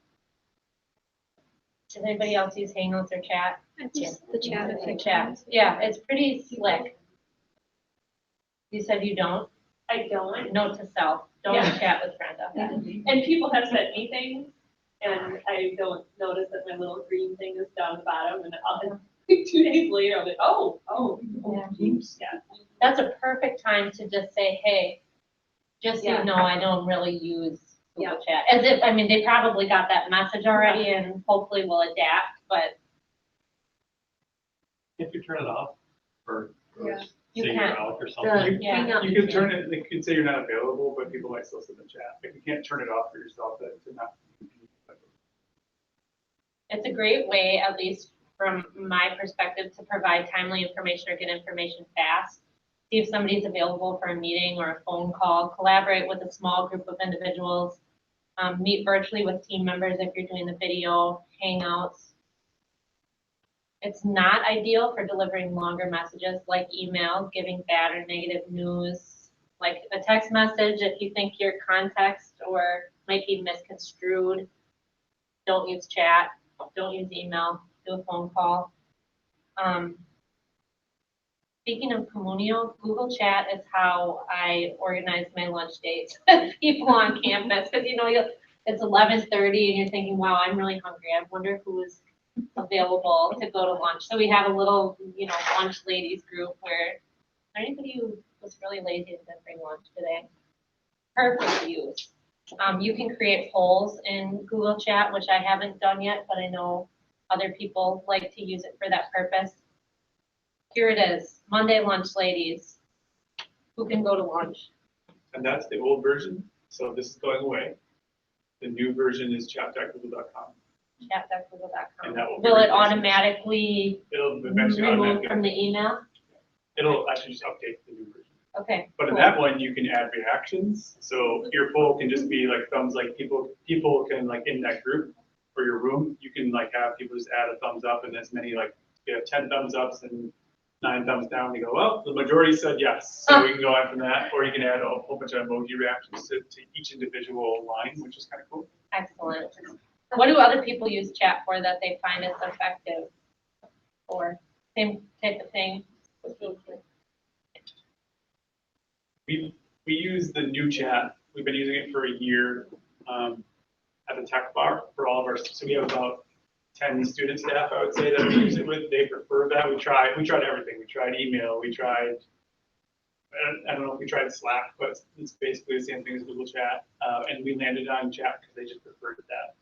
Speaker 1: Does anybody else use Hangouts or chat?
Speaker 6: Just the chat.
Speaker 1: The chat, yeah, it's pretty slick. You said you don't?
Speaker 11: I don't.
Speaker 1: Note to self, don't
Speaker 11: Yeah.
Speaker 1: chat with Brenda.
Speaker 11: And people have sent me things, and I don't notice that my little green thing is down the bottom, and I'll, 2 days later, I'm like, oh,
Speaker 1: Yeah.
Speaker 11: yeah.
Speaker 1: That's a perfect time to just say, hey, just so
Speaker 11: Yeah.
Speaker 1: you know, I don't really use Google Chat. As if, I mean, they probably got that message already and hopefully will adapt, but
Speaker 3: If you turn it off, or
Speaker 4: Yeah.
Speaker 3: say
Speaker 1: You
Speaker 3: you're
Speaker 1: can.
Speaker 3: out or something.
Speaker 1: yeah.
Speaker 3: You can turn it, you can say you're not available, but people might still sit in the chat. If you can't turn it off for yourself, to not.
Speaker 1: It's a great way, at least from my perspective, to provide timely information or get information fast. See if somebody's available for a meeting or a phone call, collaborate with a small group of individuals, meet virtually with team members if you're doing the video, hangouts. It's not ideal for delivering longer messages like emails, giving bad or negative news, like a text message if you think your context or might be misconstrued. Don't use chat, don't use email, do a phone call. Speaking of Communio, Google Chat is how I organize my lunch dates with people on campus, because it's 11:30 and you're thinking, wow, I'm really hungry. I wonder who is available to go to lunch. So we have a little, lunch ladies group where anybody who was really lazy and didn't bring lunch today, perfect use. You can create polls in Google Chat, which I haven't done yet, but I know other people like to use it for that purpose. Here it is, Monday lunch ladies. Who can go to lunch?
Speaker 3: And that's the old version, so this is going away. The new version is chat.google.com.
Speaker 1: Chat.google.com.
Speaker 3: And that will be
Speaker 1: Will it
Speaker 3: replaced.
Speaker 1: automatically
Speaker 3: It'll eventually
Speaker 1: remove
Speaker 3: automatically,
Speaker 1: from the email?
Speaker 3: it'll actually just update the new version.
Speaker 1: Okay.
Speaker 3: But in
Speaker 1: cool.
Speaker 3: that one, you can add reactions. So your poll can just be like thumbs, like people can like in that group or your room, you can like have people just add a thumbs up and as many like, you have 10 thumbs ups and 9 thumbs down. You go, well, the majority said yes. So we can go on from that, or you can add a whole bunch of emoji reactions to each individual line, which is kind of cool.
Speaker 1: Excellent. What do other people use chat for that they find is effective? Or same type of thing?
Speaker 3: We use the new chat. We've been using it for a year at the tech bar for all of our, so we have about 10 student staff, I would say, that we use it with. They prefer that. We tried everything. We tried email, we tried, I don't know if we tried Slack, but it's basically the same thing as Google Chat. And we landed on chat because they just preferred that.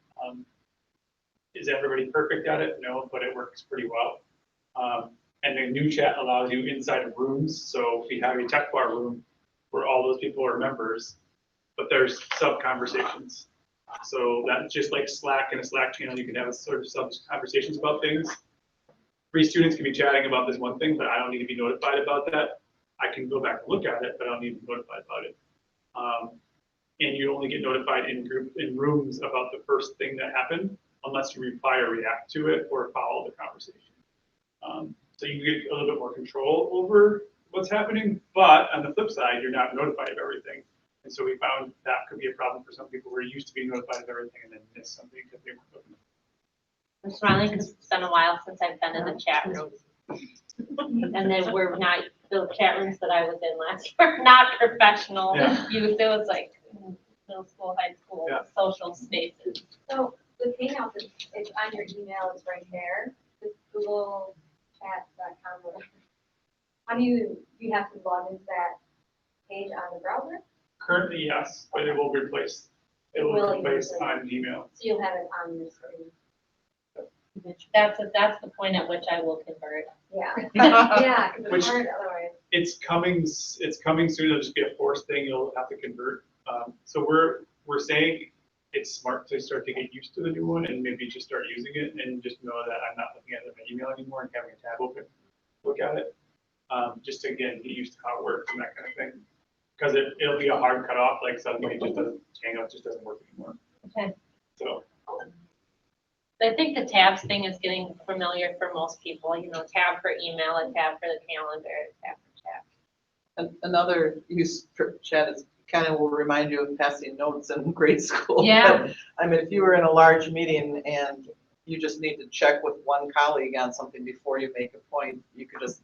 Speaker 3: Is everybody perfect at it? No, but it works pretty well. And the new chat allows you inside of rooms. So if you have a tech bar room where all those people are members, but there's sub conversations. So that's just like Slack in a Slack channel, you can have a sort of sub conversations about things. 3 students can be chatting about this one thing, but I don't need to be notified about that. I can go back and look at it, but I don't need to be notified about it. And you only get notified in rooms about the first thing that happened, unless you reply or react to it or follow the conversation. So you get a little bit more control over what's happening, but on the flip side, you're not notified of everything. And so we found that could be a problem for some people who are used to being notified of everything and then miss something because they weren't looking.
Speaker 1: I'm smiling because it's been a while since I've been in the chat room. And then the chat rooms that I was in last were not professional use. It was like middle school, high school, social spaces.
Speaker 4: So with Hangouts, it's on your email, it's right there, with Google Chat.com, whatever. How do you have to log into that page on the browser?
Speaker 3: Currently, yes, but it will replace on Gmail.
Speaker 4: So you'll have it on your screen.
Speaker 1: That's the point at which I will convert.
Speaker 4: Yeah. Yeah, because
Speaker 3: Which-
Speaker 4: it's hard otherwise.
Speaker 3: It's coming soon. It'll just be a forced thing. You'll have to convert. So we're saying it's smart to start to get used to the new one and maybe just start using it and just know that I'm not looking at my email anymore and having a tab open, look at it. Just to again get used to how it works and that kind of thing. Because it'll be a hard cutoff, like suddenly Hangout just doesn't work anymore.
Speaker 1: Okay.
Speaker 3: So
Speaker 1: I think the tabs thing is getting familiar for most people. Tab for email, a tab for the calendar, a tab for chat.
Speaker 9: Another use for chat is kind of will remind you of passing notes in grade school.
Speaker 1: Yeah.
Speaker 9: But, I mean, if you were in a large meeting and you just need to check with one colleague on something before you make a point, you could just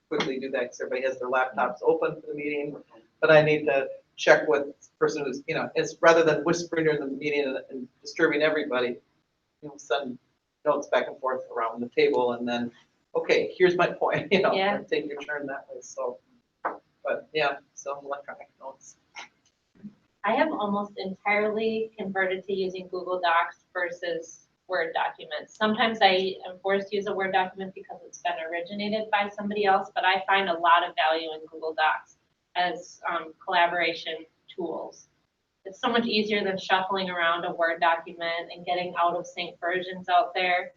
Speaker 9: quickly do that, because everybody has their laptops open for the meeting. But I need to check with the person who's, it's rather than whispering during the meeting and disturbing everybody, send notes back and forth around the table and then, okay, here's my point,
Speaker 1: Yeah.
Speaker 9: and take your turn that way, so. But yeah, so electronic notes.
Speaker 1: I have almost entirely converted to using Google Docs versus Word documents. Sometimes I am forced to use a Word document because it's been originated by somebody else, but I find a lot of value in Google Docs as collaboration tools. It's so much easier than shuffling around a Word document and getting out of sync versions out there.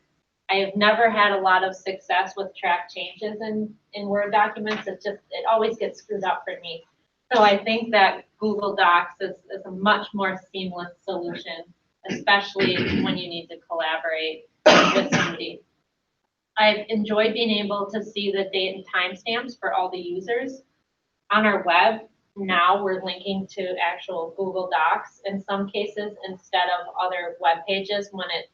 Speaker 1: I have never had a lot of success with track changes in Word documents. It always gets screwed up for me. So I think that Google Docs is a much more seamless solution, especially when you need to collaborate with somebody. I've enjoyed being able to see the date and timestamps for all the users. On our web, now we're linking to actual Google Docs in some cases instead of other web pages when it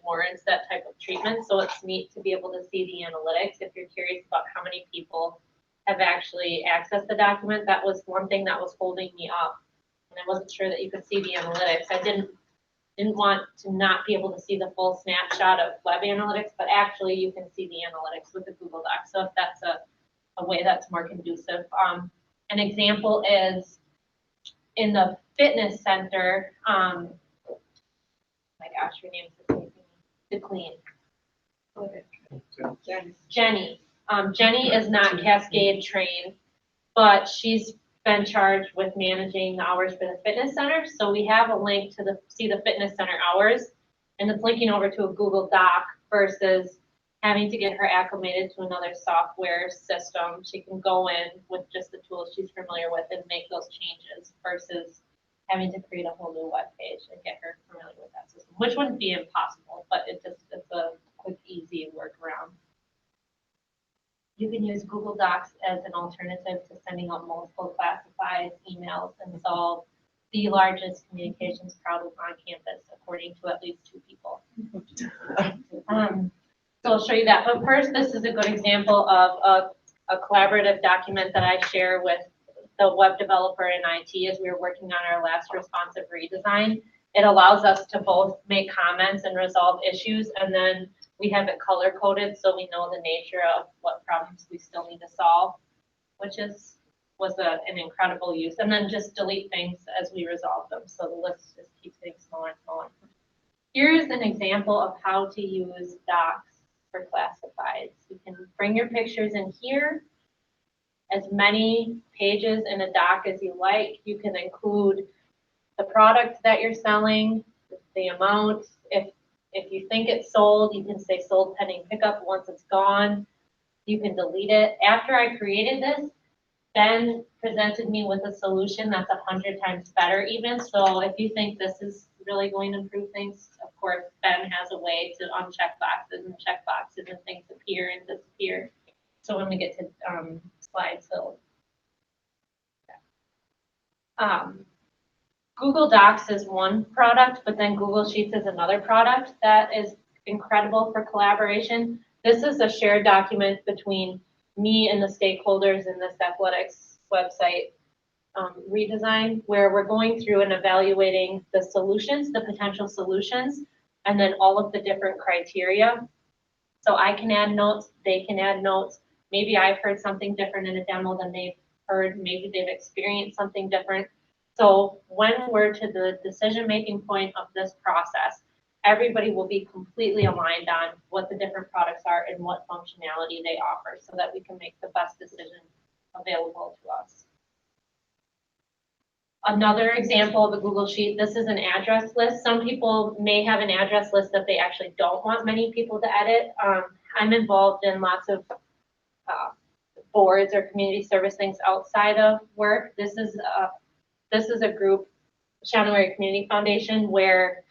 Speaker 1: warrants that type of treatment. So it's neat to be able to see the analytics if you're curious about how many people have actually accessed the document. That was one thing that was holding me up. And I wasn't sure that you could see the analytics. I didn't want to not be able to see the full snapshot of web analytics, but actually you can see the analytics with the Google Docs. So if that's a way that's more conducive. An example is in the fitness center, my gosh, her name's DeClean. Jenny. Jenny is not Cascade trained, but she's been charged with managing the hours for the fitness center. So we have a link to see the fitness center hours, and it's linking over to a Google Doc versus having to get her acclimated to another software system. She can go in with just the tools she's familiar with and make those changes versus having to create a whole new web page and get her familiar with that system, which wouldn't be impossible, but it's a quick, easy workaround. You can use Google Docs as an alternative to sending out multiple classified emails and solve the largest communications problem on campus, according to at least 2 people. So I'll show you that. But first, this is a good example of a collaborative document that I share with the web developer in IT as we were working on our last responsive redesign. It allows us to both make comments and resolve issues, and then we have it color coded so we know the nature of what problems we still need to solve, which was an incredible use. And then just delete things as we resolve them. So the list just keeps getting smaller and smaller. Here's an example of how to use docs for classifieds. You can bring your pictures in here, as many pages in a doc as you like. You can include the product that you're selling, the amount. If you think it's sold, you can say sold pending pickup. Once it's gone, you can delete it. After I created this, Ben presented me with a solution that's 100 times better even. So if you think this is really going to improve things, of course, Ben has a way to uncheck boxes and check boxes and things appear and disappear. So when we get to slides, Google Docs is one product, but then Google Sheets is another product that is incredible for collaboration. This is a shared document between me and the stakeholders in this athletics website redesign, where we're going through and evaluating the solutions, the potential solutions, and then all of the different criteria. So I can add notes, they can add notes. Maybe I've heard something different in a demo than they've heard. Maybe they've experienced something different. So when we're to the decision-making point of this process, everybody will be completely aligned on what the different products are and what functionality they offer so that we can make the best decision available to us. Another example of a Google Sheet, this is an address list. Some people may have an address list that they actually don't want many people to edit. I'm involved in lots of boards or community service things outside of work. This is a group, Shawnee Community Foundation, where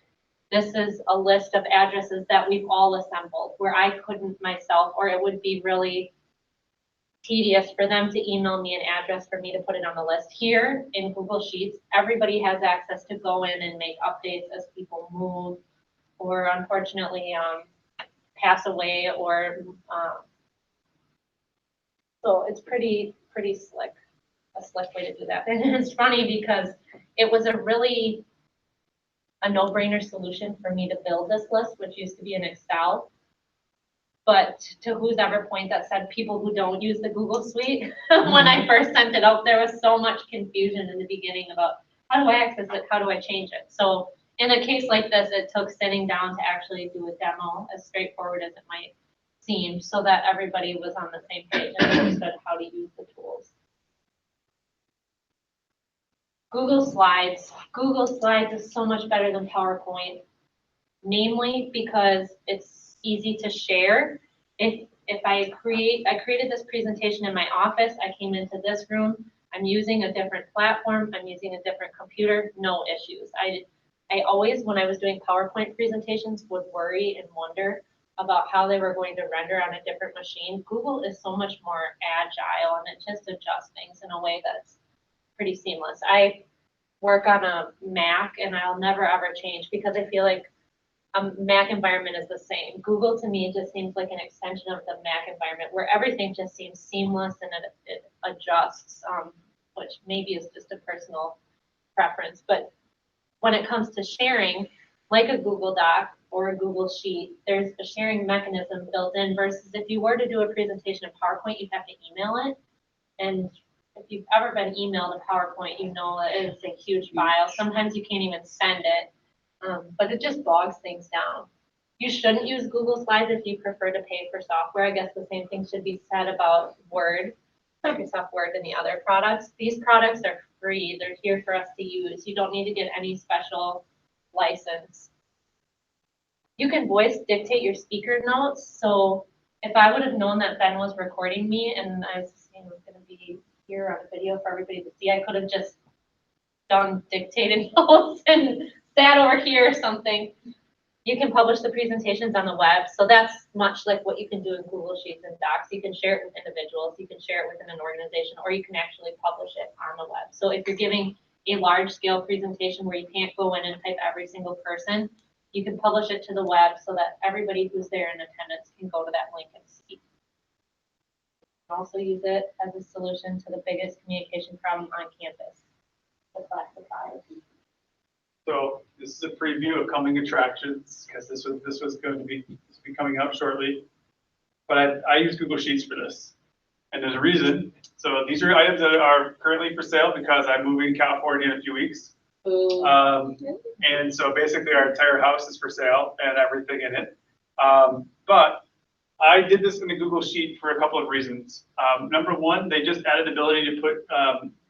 Speaker 1: this is a list of addresses that we've all assembled, where I couldn't myself, or it would be really tedious for them to email me an address for me to put it on the list. Here in Google Sheets, everybody has access to go in and make updates as people move who are unfortunately, pass away or, so it's pretty slick, a slick way to do that. And it's funny because it was a no-brainer solution for me to build this list, which used to be in Excel. But to whose ever point that said people who don't use the Google Suite, when I first sent it out, there was so much confusion in the beginning about how do I access it, how do I change it? So in a case like this, it took sitting down to actually do a demo, as straightforward as it might seem, so that everybody was on the same page and understood how to use the tools. Google Slides. Google Slides is so much better than PowerPoint, namely because it's easy to share. If I created this presentation in my office, I came into this room, I'm using a different platform, I'm using a different computer, no issues. I always, when I was doing PowerPoint presentations, would worry and wonder about how they were going to render on a different machine. Google is so much more agile and it just adjusts things in a way that's pretty seamless. I work on a Mac and I'll never ever change because I feel like a Mac environment is the same. Google to me just seems like an extension of the Mac environment where everything just seems seamless and it adjusts, which maybe is just a personal preference. But when it comes to sharing, like a Google Doc or a Google Sheet, there's a sharing mechanism built in versus if you were to do a presentation in PowerPoint, you'd have to email it. And if you've ever been emailed a PowerPoint, you know that it's a huge file. Sometimes you can't even send it. But it just bogs things down. You shouldn't use Google Slides if you prefer to pay for software. I guess the same thing should be said about Word, Microsoft Word and the other products. These products are free. They're here for us to use. You don't need to get any special license. You can voice dictate your speaker notes. So if I would have known that Ben was recording me and I was going to be here on a video for everybody to see, I could have just done dictated notes and sat over here or something. You can publish the presentations on the web. So that's much like what you can do in Google Sheets and Docs. You can share it with individuals, you can share it within an organization, or you can actually publish it on the web. So if you're giving a large scale presentation where you can't go in and type every single person, you can publish it to the web so that everybody who's there in attendance can go to that link and see. You can also use it as a solution to the biggest communication problem on campus, the classified.
Speaker 3: So this is a preview of coming attractions because this was going to be coming up shortly. But I use Google Sheets for this, and there's a reason. So these are items that are currently for sale because I'm moving to California in a few weeks. And so basically our entire house is for sale and everything in it. But I did this in the Google Sheet for a couple of reasons. Number one, they just added the ability to put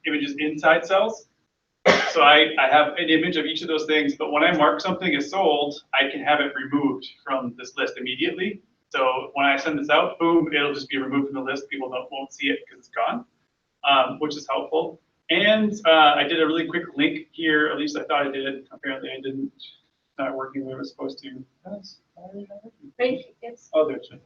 Speaker 3: images inside cells. So I have an image of each of those things, but when I mark something as sold, I can have it removed from this list immediately. So when I send this out, boom, it'll just be removed from the list. People won't see it because it's gone, which is helpful. And I did a really quick link here, at least I thought I did. Apparently I didn't. It's not working the way it was supposed to. Oh, there's it.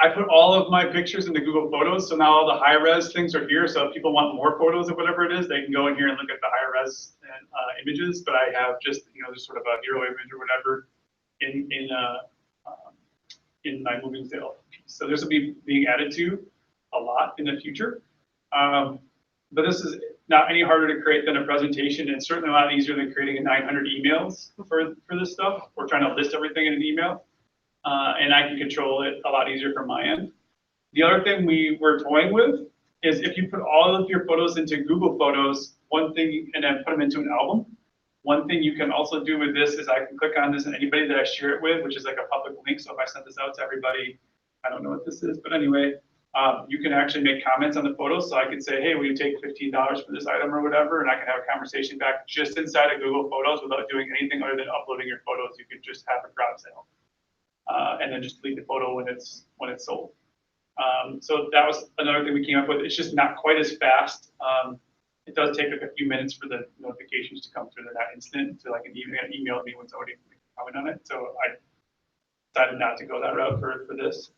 Speaker 3: I put all of my pictures into Google Photos, so now all the high-res things are here. So if people want more photos of whatever it is, they can go in here and look at the high-res images. But I have just just sort of a hero image or whatever in my moving sale. So this will be being added to a lot in the future. But this is not any harder to create than a presentation. It's certainly a lot easier than creating 900 emails for this stuff. We're trying to list everything in an email. And I can control it a lot easier from my end. The other thing we were toying with is if you put all of your photos into Google Photos, one thing, and then put them into an album, one thing you can also do with this is I can click on this and anybody that I share it with, which is like a public link. So if I send this out to everybody, I don't know what this is, but anyway, you can actually make comments on the photos. So I could say, hey, will you take $15 for this item or whatever? And I can have a conversation back just inside of Google Photos without doing anything other than uploading your photos. You could just have a garage sale. And then just delete the photo when it's sold. So that was another thing we came up with. It's just not quite as fast. It does take like a few minutes for the notifications to come through. They're not instant. So like an email me when somebody comment on it. So I decided not to go that route for this.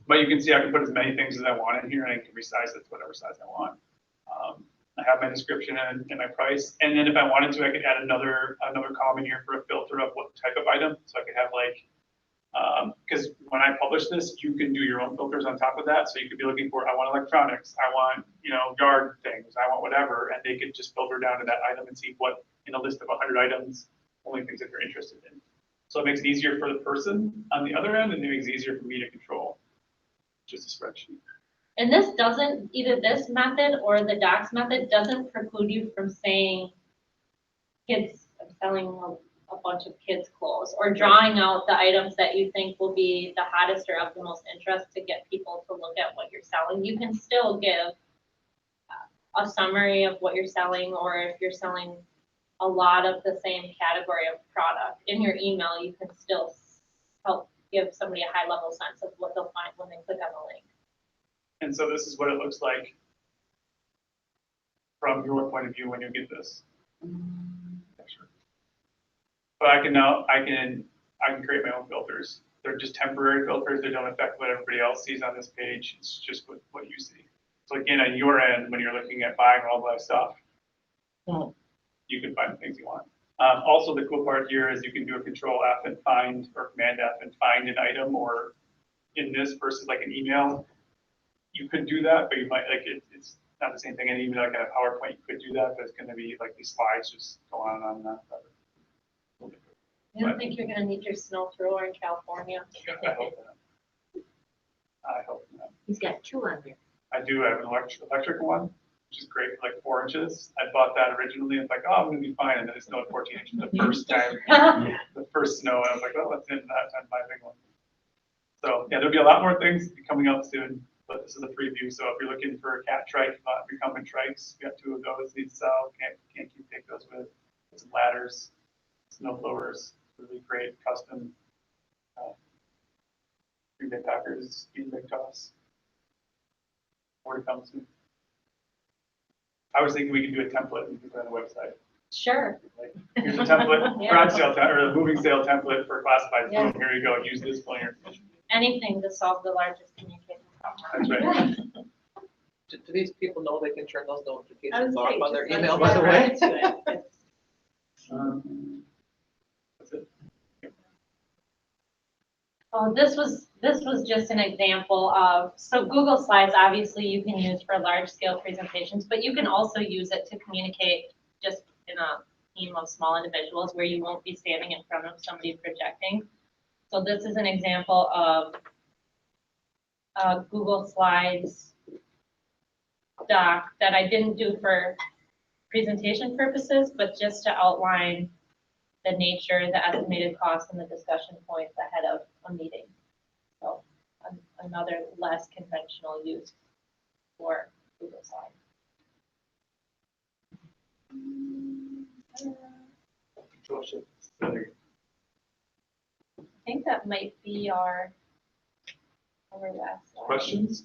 Speaker 3: But you can see I can put as many things as I want in here, and I can resize it to whatever size I want. I have my description and my price. And then if I wanted to, I could add another column in here for a filter of what type of item. So I could have like, because when I publish this, you can do your own filters on top of that. So you could be looking for, I want electronics, I want, yard things, I want whatever, and they could just filter down to that item and see what, in a list of 100 items, only things that they're interested in. So it makes it easier for the person on the other end, and it makes it easier for me to control just a spreadsheet.
Speaker 1: And this doesn't, either this method or the docs method doesn't preclude you from saying kids, selling a bunch of kids' clothes, or drawing out the items that you think will be the hottest or of the most interest to get people to look at what you're selling. You can still give a summary of what you're selling, or if you're selling a lot of the same category of product in your email, you can still help give somebody a high level sense of what they'll find when they click on the link.
Speaker 3: And so this is what it looks like from your point of view when you get this. Sure. But I can create my own filters. They're just temporary filters. They don't affect what everybody else sees on this page. It's just what you see. So again, on your end, when you're looking at buying all my stuff, you can find the things you want. Also, the cool part here is you can do a Control F and find, or Command F and find an item, or in this versus like an email, you could do that, but you might it's not the same thing. And even like in a PowerPoint, you could do that, but it's going to be like these slides just go on and on.
Speaker 1: You don't think you're gonna need your snow thrower in California?
Speaker 3: I hope not. I hope not.
Speaker 5: He's got two on there.
Speaker 3: I do have an electric one, which is great for like 4 inches. I bought that originally. It's like, oh, I'm gonna be fine. And then it snowed 14 inches the first time, the first snow. And I was like, oh, that's it. That's my big one. So yeah, there'll be a lot more things coming up soon, but this is a preview. So if you're looking for a cat trike, recumbent trikes, we got 2 of those. Need to sell. Can't keep take those with. Some ladders, snow blowers, really great custom 3-day packers, big toss. More to come soon. I was thinking we could do a template and put it on the website.
Speaker 1: Sure.
Speaker 3: Like, here's a template,
Speaker 1: Yeah.
Speaker 3: garage sale or the moving sale template for classifieds.
Speaker 1: Yeah.
Speaker 3: Boom, here you go. Use this for your information.
Speaker 1: Anything to solve the largest communication problem.
Speaker 3: That's right.
Speaker 9: Do these people know they can turn those
Speaker 11: I was
Speaker 9: notifications off
Speaker 11: saying,
Speaker 9: on their
Speaker 11: just
Speaker 9: email,
Speaker 11: like
Speaker 9: by the way?
Speaker 11: subscribe to it.
Speaker 3: That's it.
Speaker 1: Oh, this was just an example of, so Google Slides, obviously you can use for large scale presentations, but you can also use it to communicate just in a team of small individuals where you won't be standing in front of somebody projecting. So this is an example of a Google Slides doc that I didn't do for presentation purposes, but just to outline the nature, the estimated costs, and the discussion points ahead of a meeting. So another less conventional use for Google Slides. I think that might be our last slide.
Speaker 3: Questions?